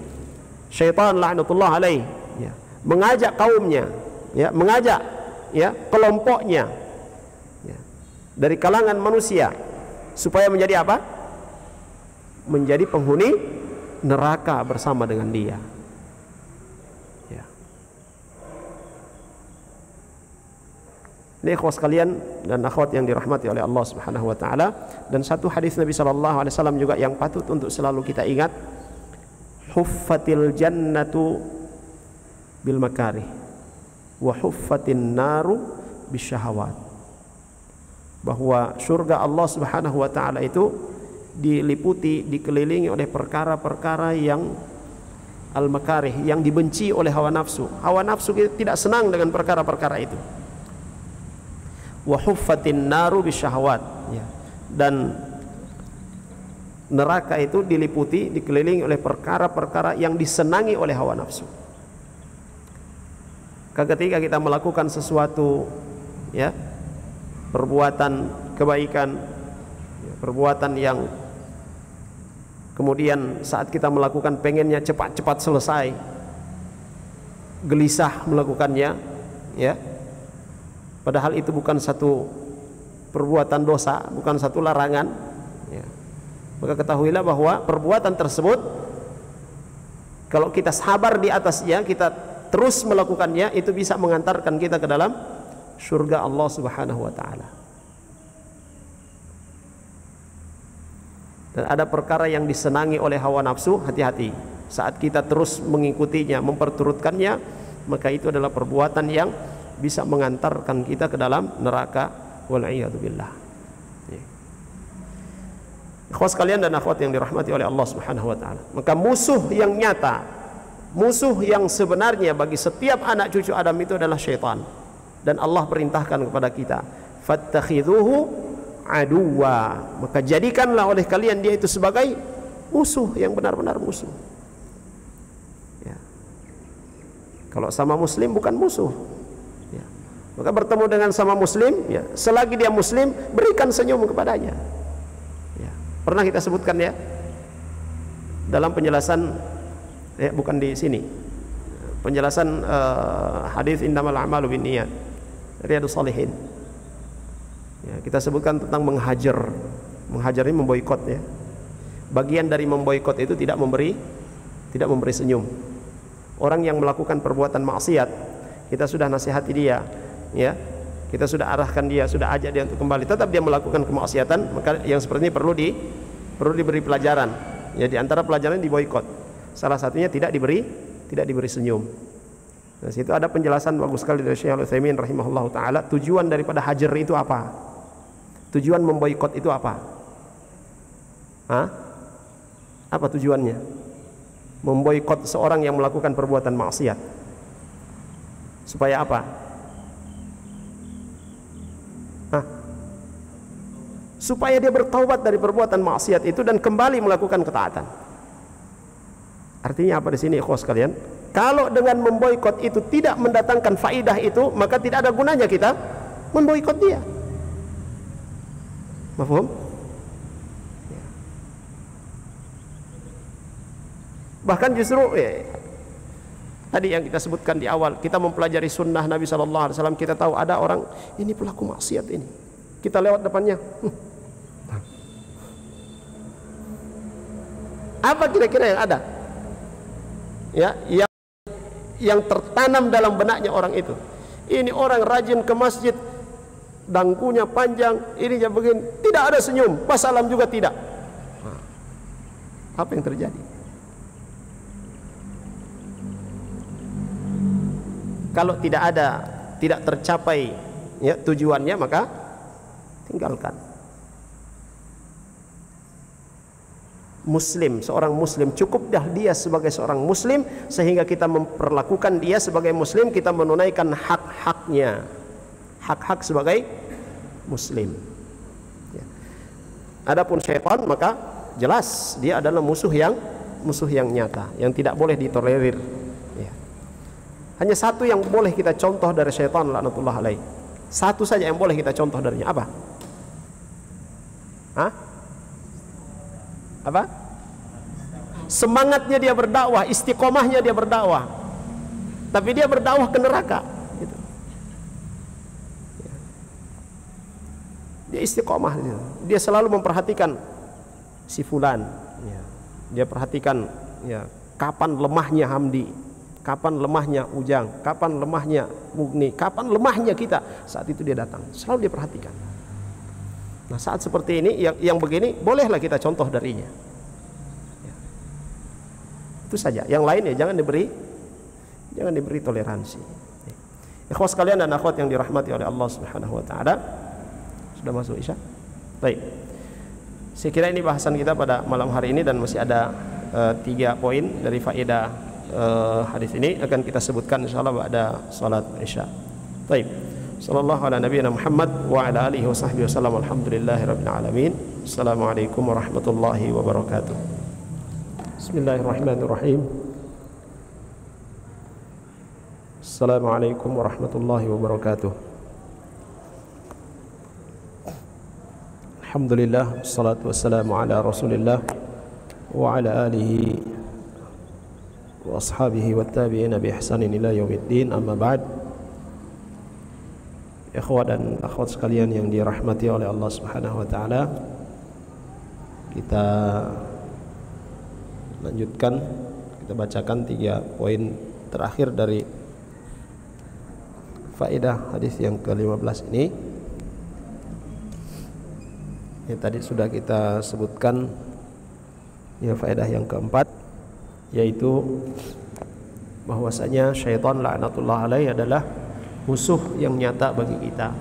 syaitan laknatullah alaih, ya, mengajak kaumnya, ya, mengajak, ya, kelompoknya, ya, dari kalangan manusia supaya menjadi apa? Menjadi penghuni neraka bersama dengan dia. Ya. Ini ikhwas sekalian dan akhwat yang dirahmati oleh Allah Subhanahu wa taala, dan satu hadis Nabi sallallahu alaihi wasallam juga yang patut untuk selalu kita ingat, huffatil jannatu bil makarih wa huffatin naru bisyahawat. Bahwa surga Allah Subhanahu wa taala itu diliputi, dikelilingi oleh perkara-perkara yang al-makarih, yang dibenci oleh hawa nafsu. Hawa nafsu tidak senang dengan perkara-perkara itu. Wa huffatin naru bisyahawat, ya. Dan neraka itu diliputi, dikelilingi oleh perkara-perkara yang disenangi oleh hawa nafsu. Ketika kita melakukan sesuatu, ya, perbuatan kebaikan, ya, perbuatan yang kemudian saat kita melakukan pengennya cepat-cepat selesai, gelisah melakukannya, ya, padahal itu bukan satu perbuatan dosa, bukan satu larangan, ya. Maka ketahuilah bahwa perbuatan tersebut, kalau kita sabar di atasnya, kita terus melakukannya, itu bisa mengantarkan kita ke dalam surga Allah Subhanahu wa taala. Dan ada perkara yang disenangi oleh hawa nafsu, hati-hati. Saat kita terus mengikutinya, memperturutkannya, maka itu adalah perbuatan yang bisa mengantarkan kita ke dalam neraka, wal'iyadzubillah. Ikhwas sekalian dan akhwat yang dirahmati oleh Allah Subhanahu wa taala, maka musuh yang nyata, musuh yang sebenarnya bagi setiap anak cucu Adam itu adalah syaitan. Dan Allah perintahkan kepada kita, fattakhidhuhu aduwa, maka jadikanlah oleh kalian dia itu sebagai musuh yang benar-benar musuh. Ya. Kalau sama muslim bukan musuh, ya, maka bertemu dengan sama muslim, ya, selagi dia muslim, berikan senyum kepadanya. Ya. Pernah kita sebutkan, ya, dalam penjelasan, ya, bukan di sini, penjelasan hadis innamal a'malu binniyat, Riyadhus Shalihin. Ya, kita sebutkan tentang menghajar. Menghajar ini memboikot, ya. Bagian dari memboikot itu tidak memberi senyum. Orang yang melakukan perbuatan maksiat, kita sudah nasihati dia, ya. Kita sudah arahkan dia, sudah ajak dia untuk kembali, tetap dia melakukan kemaksiatan, maka yang seperti ini perlu diberi pelajaran. Ya, di antara pelajaran diboikot. Salah satunya tidak diberi senyum. Nah, situ ada penjelasan bagus sekali dari Syekh Al-Utsaimin rahimahullahu taala, tujuan daripada hajar itu apa? Tujuan memboikot itu apa? Hah? Apa tujuannya? Memboikot seorang yang melakukan perbuatan maksiat. Supaya apa? Hah? Supaya dia bertaubat dari perbuatan maksiat itu dan kembali melakukan ketaatan. Artinya apa di sini, ikhwas sekalian? Kalau dengan memboikot itu tidak mendatangkan faidah itu, maka tidak ada gunanya kita memboikot dia. Mafhum? Bahkan justru, Tadi yang kita sebutkan di awal, kita mempelajari sunnah Nabi SAW, kita tahu ada orang ini pelaku maksiat ini, kita lewat depannya. Apa kira-kira yang ada? Ya, yang tertanam dalam benaknya orang itu. Ini orang rajin ke masjid, dangkunya panjang, ininya begini, tidak ada senyum, pas salam juga tidak. Apa yang terjadi? Kalau tidak tercapai ya tujuannya, maka tinggalkan. Muslim, seorang muslim, cukup dah dia sebagai seorang muslim sehingga kita memperlakukan dia sebagai muslim, kita menunaikan hak-haknya, hak-hak sebagai muslim. Ya. Adapun syaitan, maka jelas dia adalah musuh yang nyata, yang tidak boleh ditolerir. Ya. Hanya satu yang boleh kita contoh dari syaitan laknatullah alaih. Satu saja yang boleh kita contoh darinya. Apa? Hah? Apa? Semangatnya dia berdakwah, istiqomahnya dia berdakwah, tapi dia berdakwah ke neraka. Gitu. Dia istiqomah, dia selalu memperhatikan si fulan. Dia perhatikan ya, kapan lemahnya Hamdi, kapan lemahnya Ujang, kapan lemahnya Mugni, kapan lemahnya kita. Saat itu dia datang, selalu dia perhatikan. Nah, saat seperti ini yang begini bolehlah kita contoh darinya. Ya. Itu saja. Yang lain ya jangan diberi toleransi. Ikhwas sekalian dan akhwat yang dirahmati oleh Allah Subhanahu wa taala. Sudah masuk Isya? Baik. Saya kira ini bahasan kita pada malam hari ini, dan masih ada 3 poin dari faedah hadis ini akan kita sebutkan insyaallah pada salat Isya. Baik. Sallallahu ala nabiyina Muhammad wa ala alihi wa sahbihi wasallam. Alhamdulillahirabbil alamin. Assalamualaikum warahmatullahi wabarakatuh. Bismillahirrahmanirrahim. Assalamualaikum warahmatullahi wabarakatuh. Alhamdulillah, wassalatu wassalamu ala Rasulillah wa ala alihi wa ashabihi wa tabi'ina bi ihsanin ila yaumiddin. Amma ba'd. Ikhwah dan akhwat sekalian yang dirahmati oleh Allah Subhanahu wa taala, kita lanjutkan, kita bacakan 3 poin terakhir dari faedah hadis yang ke-15 ini. Ya, tadi sudah kita sebutkan ya faedah yang keempat, yaitu bahwasanya syaitan laknatullah alaihi adalah musuh yang nyata bagi kita,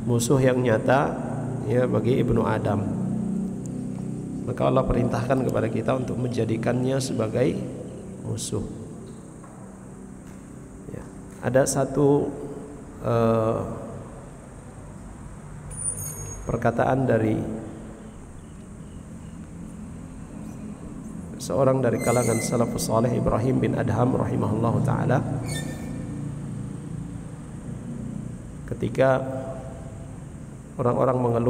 musuh yang nyata ya bagi ibnu Adam. Maka Allah perintahkan kepada kita untuk menjadikannya sebagai musuh. Ya. Ada satu perkataan dari seorang dari kalangan salafus saleh, Ibrahim bin Adham rahimahullahu taala, ketika orang-orang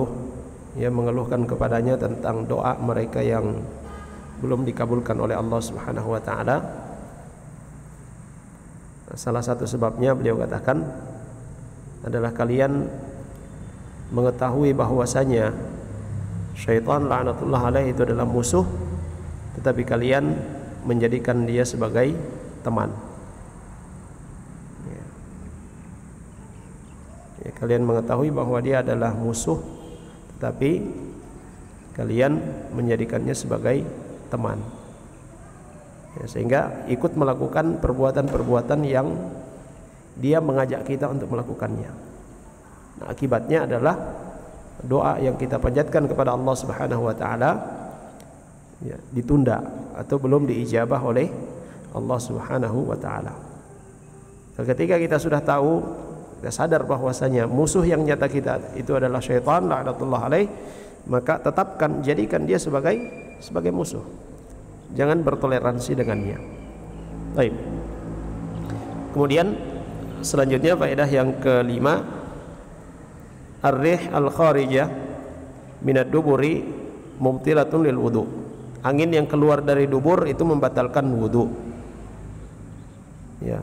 mengeluhkan kepadanya tentang doa mereka yang belum dikabulkan oleh Allah Subhanahu wa taala. Salah satu sebabnya beliau katakan adalah kalian mengetahui bahwasanya syaitan laknatullah alaihi itu adalah musuh, tetapi kalian menjadikan dia sebagai teman. Ya, kalian mengetahui bahwa dia adalah musuh, tetapi kalian menjadikannya sebagai teman. Ya, sehingga ikut melakukan perbuatan-perbuatan yang dia mengajak kita untuk melakukannya. Nah, akibatnya adalah doa yang kita panjatkan kepada Allah Subhanahu wa taala ya, ditunda atau belum diijabah oleh Allah Subhanahu wa taala. Ketika kita sudah tahu, kita sadar bahwasanya musuh yang nyata kita itu adalah syaitan laknatullah alaih, maka tetapkan, jadikan dia sebagai musuh. Jangan bertoleransi dengannya. Baik. Kemudian selanjutnya faedah yang kelima, ar-rih al-kharijah minad duburi mubtilatun lil wudu. Angin yang keluar dari dubur itu membatalkan wudu. ya,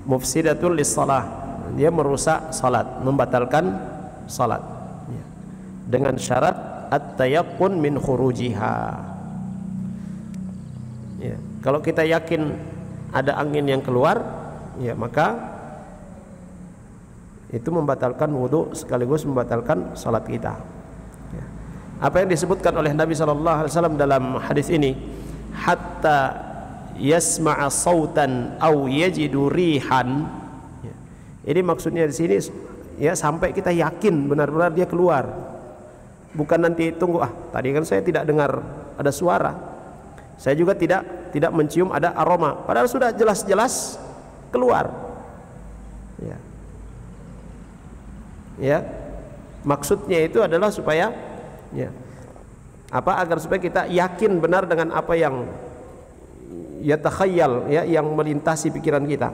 mufsidatul lis-shalah, dia merusak salat, membatalkan salat, ya, dengan syarat at-tayaqqun min khurujiha. Ya, kalau kita yakin ada angin yang keluar, ya, maka itu membatalkan wudu sekaligus membatalkan salat kita. Ya. Apa yang disebutkan oleh Nabi SAW dalam hadis ini, hatta yasma'a sautan aw yajidu rihan, ya, ini maksudnya di sini, ya, sampai kita yakin benar-benar dia keluar, bukan nanti tunggu, tadi kan saya tidak dengar ada suara, saya juga tidak mencium ada aroma, padahal sudah jelas-jelas keluar, ya. Ya, maksudnya itu adalah supaya, ya, agar supaya kita yakin benar dengan apa yang ya takhayyal, ya, yang melintasi pikiran kita.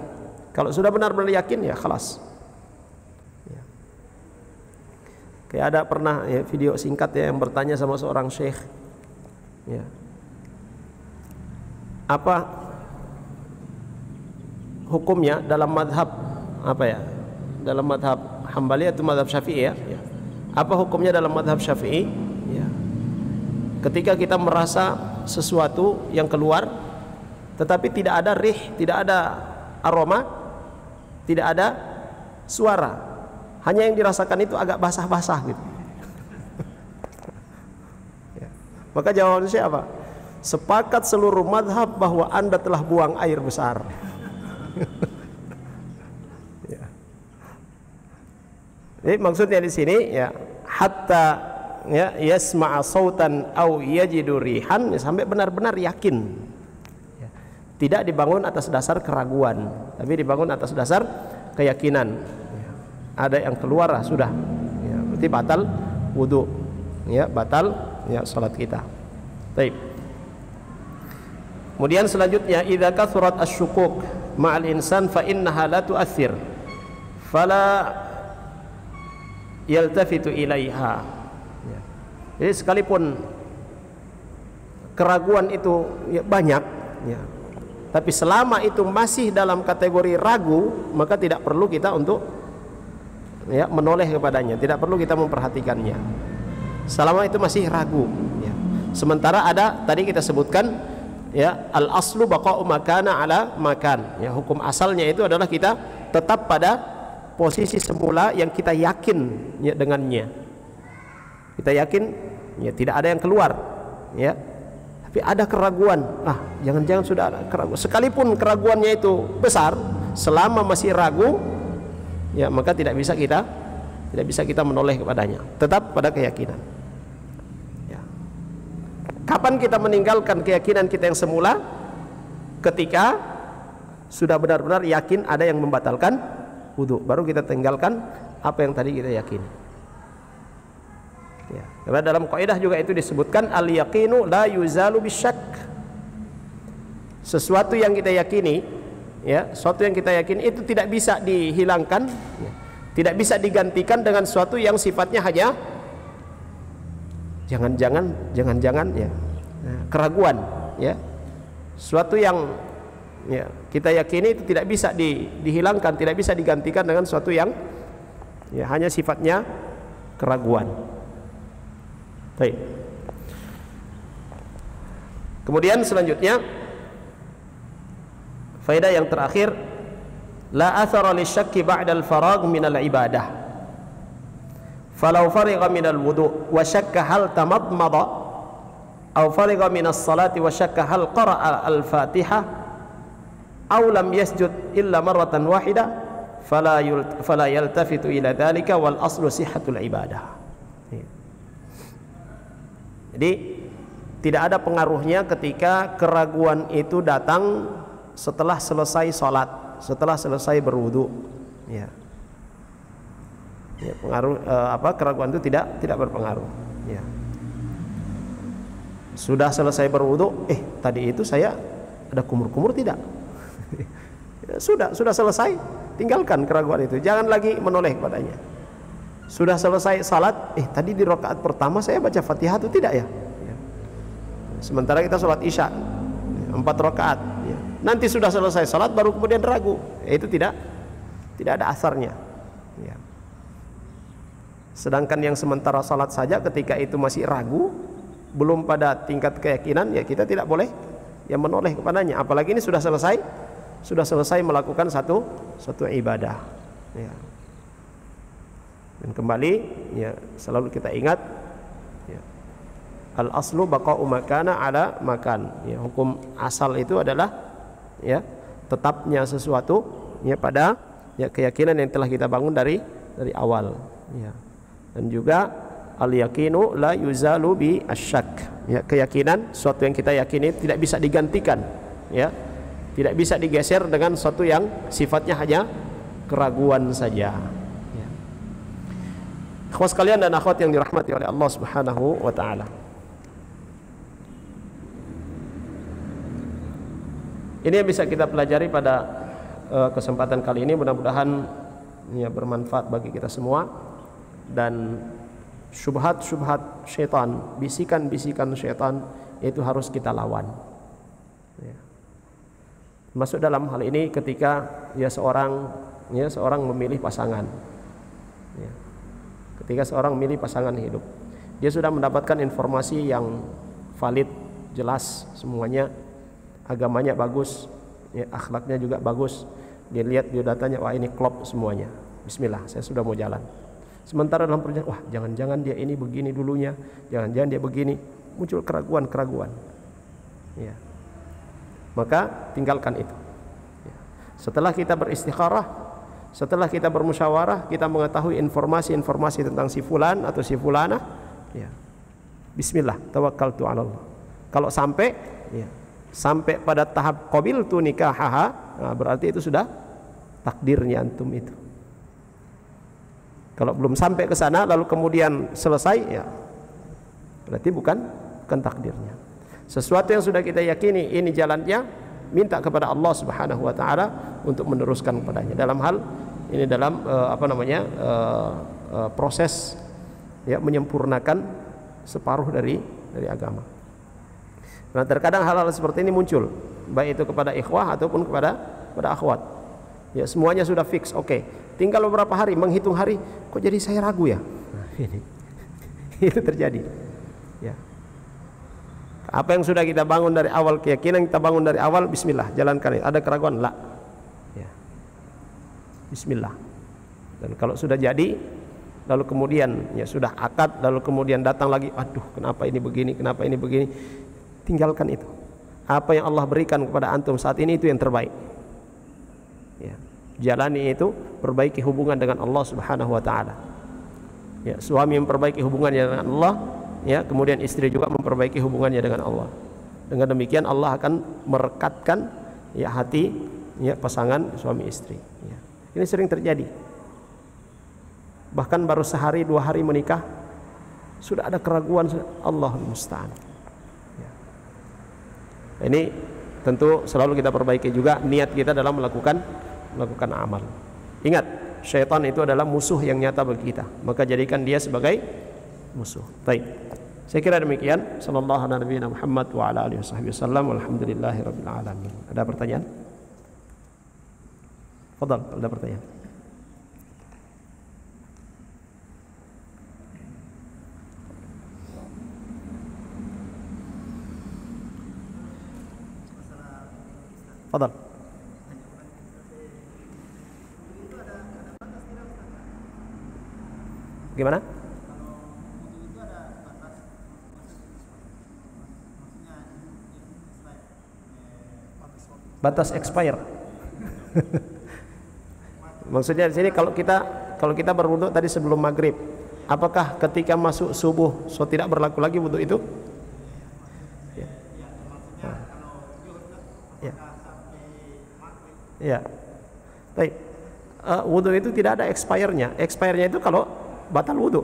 Kalau sudah benar-benar yakin, ya khalas. Ya. Kayak ada pernah, ya, video singkat, ya, yang bertanya sama seorang syekh, ya, apa hukumnya dalam madhab dalam madhab Hambali atau madhab Syafi'i, ya, ya. Apa hukumnya dalam madhab Syafi'i, ya, ketika kita merasa sesuatu yang keluar tetapi tidak ada rih, tidak ada aroma, tidak ada suara, hanya yang dirasakan itu agak basah-basah gitu. Ya. Maka jawabannya apa? Sepakat seluruh madhab bahwa Anda telah buang air besar. Ya. Jadi maksudnya di sini, ya, hatta, ya, yasma'a sautan au yajidu rihan, sampai benar-benar yakin. Ya. Tidak dibangun atas dasar keraguan, tapi dibangun atas dasar keyakinan. Ya. Ada yang keluar, sudah, ya, berarti batal wudu, ya, batal, ya, salat kita. Baik. Kemudian selanjutnya, idza kathurat asy-syukuk ma'al insan fa innaha la tu'athir fala yaltafitu ilaiha. Ya. Jadi sekalipun keraguan itu, ya, banyak, ya, tapi selama itu masih dalam kategori ragu, maka tidak perlu kita untuk, ya, menoleh kepadanya, tidak perlu kita memperhatikannya selama itu masih ragu, ya. Sementara ada tadi kita sebutkan, ya, al aslu baqa'u makana ala makan, ya, hukum asalnya itu adalah kita tetap pada posisi semula yang kita yakin, ya, dengannya. Kita yakin, ya, tidak ada yang keluar, ya, tapi ada keraguan, jangan-jangan sudah ada keraguan. Sekalipun keraguannya itu besar, selama masih ragu, ya, maka tidak bisa kita menoleh kepadanya, tetap pada keyakinan. Ya. Kapan kita meninggalkan keyakinan kita yang semula? Ketika sudah benar-benar yakin ada yang membatalkan wudu, baru kita tinggalkan apa yang tadi kita yakini. Ya. Karena dalam kaidah juga itu disebutkan al-yaqinu la yuzalu bisyak. Sesuatu yang kita yakini, ya, sesuatu yang kita yakini itu tidak bisa dihilangkan, ya, tidak bisa digantikan dengan sesuatu yang sifatnya hanya jangan-jangan, ya, keraguan, ya. Sesuatu yang, ya, kita yakini itu tidak bisa dihilangkan, tidak bisa digantikan dengan sesuatu yang, ya, hanya sifatnya keraguan. Baik. Kemudian selanjutnya, faedah yang terakhir, la athara lisyakki ba'da al-faragh min al-ibadah. Falau farigha min al-wudu wa syakka hal tamadmada aw farigha min as-salati wa syakka hal qara'a al-Fatihah aw lam yasjud illa marratan wahidah fala yaltafitu ila dhalika wal aslu sihhatul ibadah. Jadi tidak ada pengaruhnya ketika keraguan itu datang setelah selesai sholat, setelah selesai berwudu, ya. Ya, pengaruh keraguan itu tidak berpengaruh, ya. Sudah selesai berwudu, tadi itu saya ada kumur-kumur tidak? sudah selesai, tinggalkan keraguan itu, jangan lagi menoleh padanya. Sudah selesai salat, tadi di rakaat pertama saya baca Fatihah itu tidak, ya? Sementara kita sholat isya 4 rakaat, ya. Nanti sudah selesai salat baru kemudian ragu, itu tidak ada asarnya. Ya. Sedangkan yang sementara salat saja ketika itu masih ragu, belum pada tingkat keyakinan, ya kita tidak boleh yang menoleh kepadanya. Apalagi ini sudah selesai melakukan satu ibadah. Ya. Dan kembali, ya selalu kita ingat, ya, al aslu baqa'u makana ala makan. Ya, hukum asal itu adalah, ya, tetapnya sesuatu, ya, pada, ya, keyakinan yang telah kita bangun dari awal. Ya. Dan juga al yakinu la yuzalu bi asyak. Ya, keyakinan, sesuatu yang kita yakini tidak bisa digantikan, ya, tidak bisa digeser dengan sesuatu yang sifatnya hanya keraguan saja. Ya. Ikhwas sekalian dan akhwat yang dirahmati oleh Allah Subhanahu wa taala. Ini yang bisa kita pelajari pada kesempatan kali ini. Mudah-mudahan, ya, bermanfaat bagi kita semua. Dan syubhat-syubhat syaitan, bisikan-bisikan syaitan itu harus kita lawan. Ya. Masuk dalam hal ini ketika, ya, seorang memilih pasangan. Ya. Ketika seorang memilih pasangan hidup, dia sudah mendapatkan informasi yang valid, jelas semuanya. Agamanya bagus, ya, akhlaknya juga bagus. Dia lihat biodatanya, wah ini klop semuanya. Bismillah, saya sudah mau jalan. Sementara dalam perjalanan, wah jangan-jangan dia ini begini dulunya, jangan-jangan dia begini. Muncul keraguan-keraguan. Ya. Maka tinggalkan itu. Ya. Setelah kita beristikharah, setelah kita bermusyawarah, kita mengetahui informasi-informasi tentang si fulan atau si fulana, ya, bismillah, tawakkaltu 'ala Allah. Kalau sampai, ya, sampai pada tahap qabiltu nikahaha, nah, berarti itu sudah takdirnya antum itu. Kalau belum sampai ke sana lalu kemudian selesai, ya, berarti bukan takdirnya. Sesuatu yang sudah kita yakini ini jalannya, minta kepada Allah Subhanahu wa taala untuk meneruskan kepadanya. Dalam hal ini, dalam proses, ya, menyempurnakan separuh dari agama. Nah, terkadang hal-hal seperti ini muncul, baik itu kepada ikhwah ataupun kepada akhwat. Ya, semuanya sudah fix, oke. Tinggal beberapa hari, menghitung hari, kok jadi saya ragu ya? Nah, ini itu terjadi. Ya. Apa yang sudah kita bangun dari awal, keyakinan kita bangun dari awal, bismillah, jalankan. Ada keraguan, la. Ya. Bismillah. Dan kalau sudah jadi, lalu kemudian, ya, sudah akad, lalu kemudian datang lagi, aduh, kenapa ini begini, kenapa ini begini? Tinggalkan itu. Apa yang Allah berikan kepada antum saat ini itu yang terbaik. Ya. Jalani itu, perbaiki hubungan dengan Allah Subhanahu wa taala. Ya, suami memperbaiki hubungannya dengan Allah, ya, kemudian istri juga memperbaiki hubungannya dengan Allah. Dengan demikian Allah akan merekatkan, ya, hati, ya, pasangan suami istri. Ya. Ini sering terjadi. Bahkan baru sehari 2 hari menikah sudah ada keraguan, Allahul musta'an. Ini tentu selalu kita perbaiki juga niat kita dalam melakukan amal. Ingat, syaitan itu adalah musuh yang nyata bagi kita, maka jadikan dia sebagai musuh. Baik, saya kira demikian. Sallallahu alaihi Muhammad wa ala alihi wasallam. Walhamdulillahirabbil alamin. Ada pertanyaan? Fadhal, ada pertanyaan? Fadhal. Gimana? Batas expire. Maksudnya di sini kalau kita berwudu tadi sebelum maghrib, apakah ketika masuk subuh tidak berlaku lagi wudu itu? Ya, baik. Wudu itu tidak ada expire-nya. Expire-nya itu kalau batal wudu.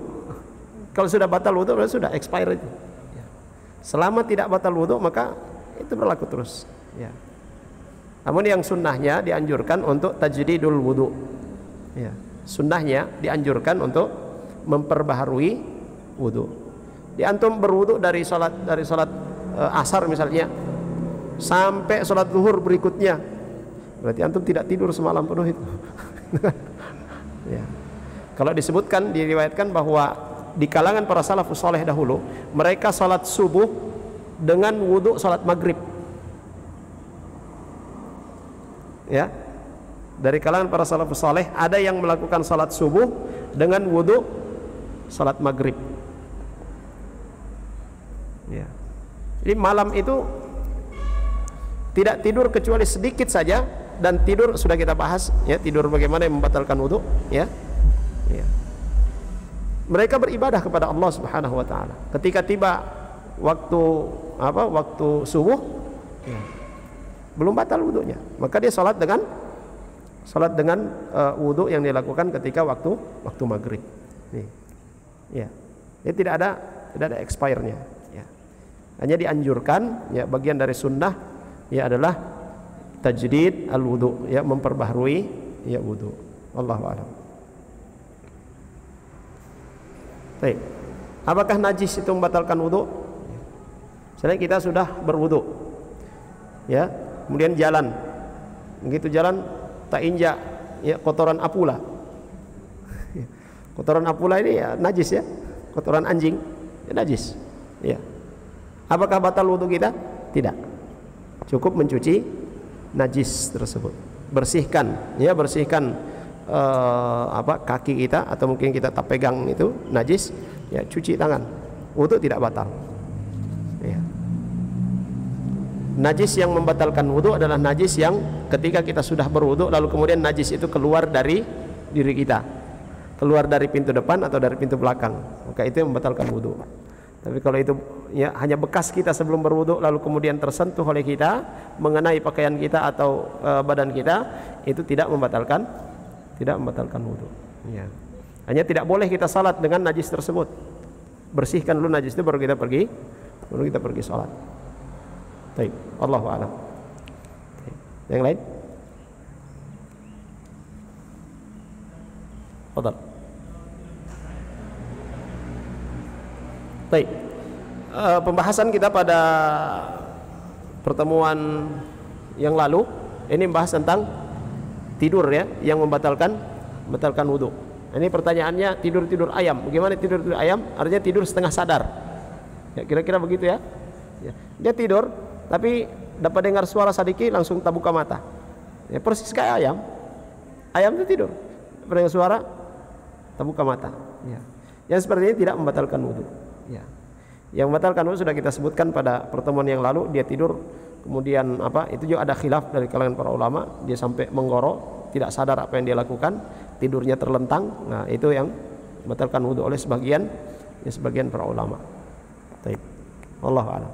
Kalau sudah batal wudu berarti sudah expire itu. Ya. Selama tidak batal wudu maka itu berlaku terus. Ya. Namun yang sunnahnya dianjurkan untuk tajdidul wudu. Ya. Sunnahnya dianjurkan untuk memperbaharui wudu. Di antum berwudu dari salat asar misalnya, sampai sholat zuhur berikutnya. Berarti antum tidak tidur semalam penuh itu. Ya. Kalau disebutkan, diriwayatkan bahwa di kalangan para salafus saleh dahulu, mereka sholat subuh dengan wudhu sholat maghrib. Ya, dari kalangan para salafus saleh ada yang melakukan sholat subuh dengan wudhu sholat maghrib. Ya. Jadi malam itu tidak tidur kecuali sedikit saja, dan tidur sudah kita bahas ya, tidur bagaimana yang membatalkan wudhu ya. Ya. Mereka beribadah kepada Allah Subhanahu wa taala. Ketika tiba waktu subuh ya, belum batal wudhunya, maka dia sholat dengan wudhu yang dilakukan ketika waktu maghrib. Nih. Ya. Ini tidak ada expire-nya ya. Hanya dianjurkan ya, bagian dari sunnah ya adalah tajdid al-wudu ya, memperbaharui ya wudu. Wallahu a'lam. Baik. Apakah najis itu membatalkan wudu? Misalnya kita sudah berwudu ya, kemudian jalan. Begitu jalan tak injak ya kotoran apula. Kotoran apula ini ya najis ya. Kotoran anjing ya najis. Ya. Apakah batal wudu kita? Tidak. Cukup mencuci najis tersebut, bersihkan ya, bersihkan kaki kita, atau mungkin kita tak pegang itu najis ya, cuci tangan, wudu tidak batal ya. Najis yang membatalkan wudu adalah najis yang ketika kita sudah berwudu lalu kemudian najis itu keluar dari diri kita, keluar dari pintu depan atau dari pintu belakang, maka itu yang membatalkan wudu. Tapi kalau itu ya hanya bekas kita sebelum berwudu lalu kemudian tersentuh oleh kita, mengenai pakaian kita atau badan kita, itu tidak membatalkan wudu. Ya. Hanya tidak boleh kita salat dengan najis tersebut. Bersihkan dulu najis itu baru kita pergi salat. Baik, Allahu a'lam. Yang lain? Fadhal. Baik, pembahasan kita pada pertemuan yang lalu ini membahas tentang tidur ya, yang membatalkan wudu. Ini pertanyaannya, tidur ayam. Bagaimana tidur ayam? Artinya tidur setengah sadar. Ya, kira-kira begitu ya. Ya. Dia tidur, tapi dapat dengar suara sedikit langsung tak buka mata. Ya, persis kayak ayam. Ayam itu tidur, dengar suara tak buka mata. Ya. Yang seperti ini tidak membatalkan wudu. Ya. Yang membatalkan wudu sudah kita sebutkan pada pertemuan yang lalu. Dia tidur, kemudian itu juga ada khilaf dari kalangan para ulama. Dia sampai menggorok, tidak sadar apa yang dia lakukan, tidurnya terlentang. Nah, itu yang membatalkan wudu oleh sebagian para ulama. Baik, wallahu a'lam.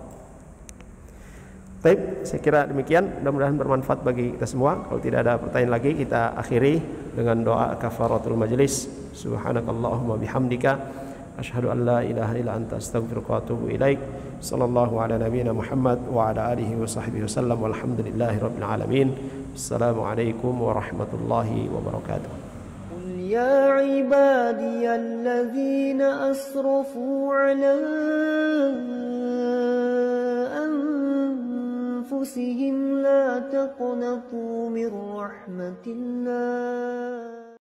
Baik, saya kira demikian. Mudah-mudahan bermanfaat bagi kita semua. Kalau tidak ada pertanyaan lagi, kita akhiri dengan doa kafaratul majlis. Subhanakallahumma bihamdika asyhadu an la ilaha illa anta astaghfiruka wa atubu ilaik. Sallallahu ala nabiyyina Muhammad wa ala alihi wa sahbihi wasallam. Walhamdulillahi rabbil alamin. Assalamualaikum warahmatullahi wabarakatuh. يا عبادي الذين أسرفوا على أنفسهم لا تقنطوا من رحمة الله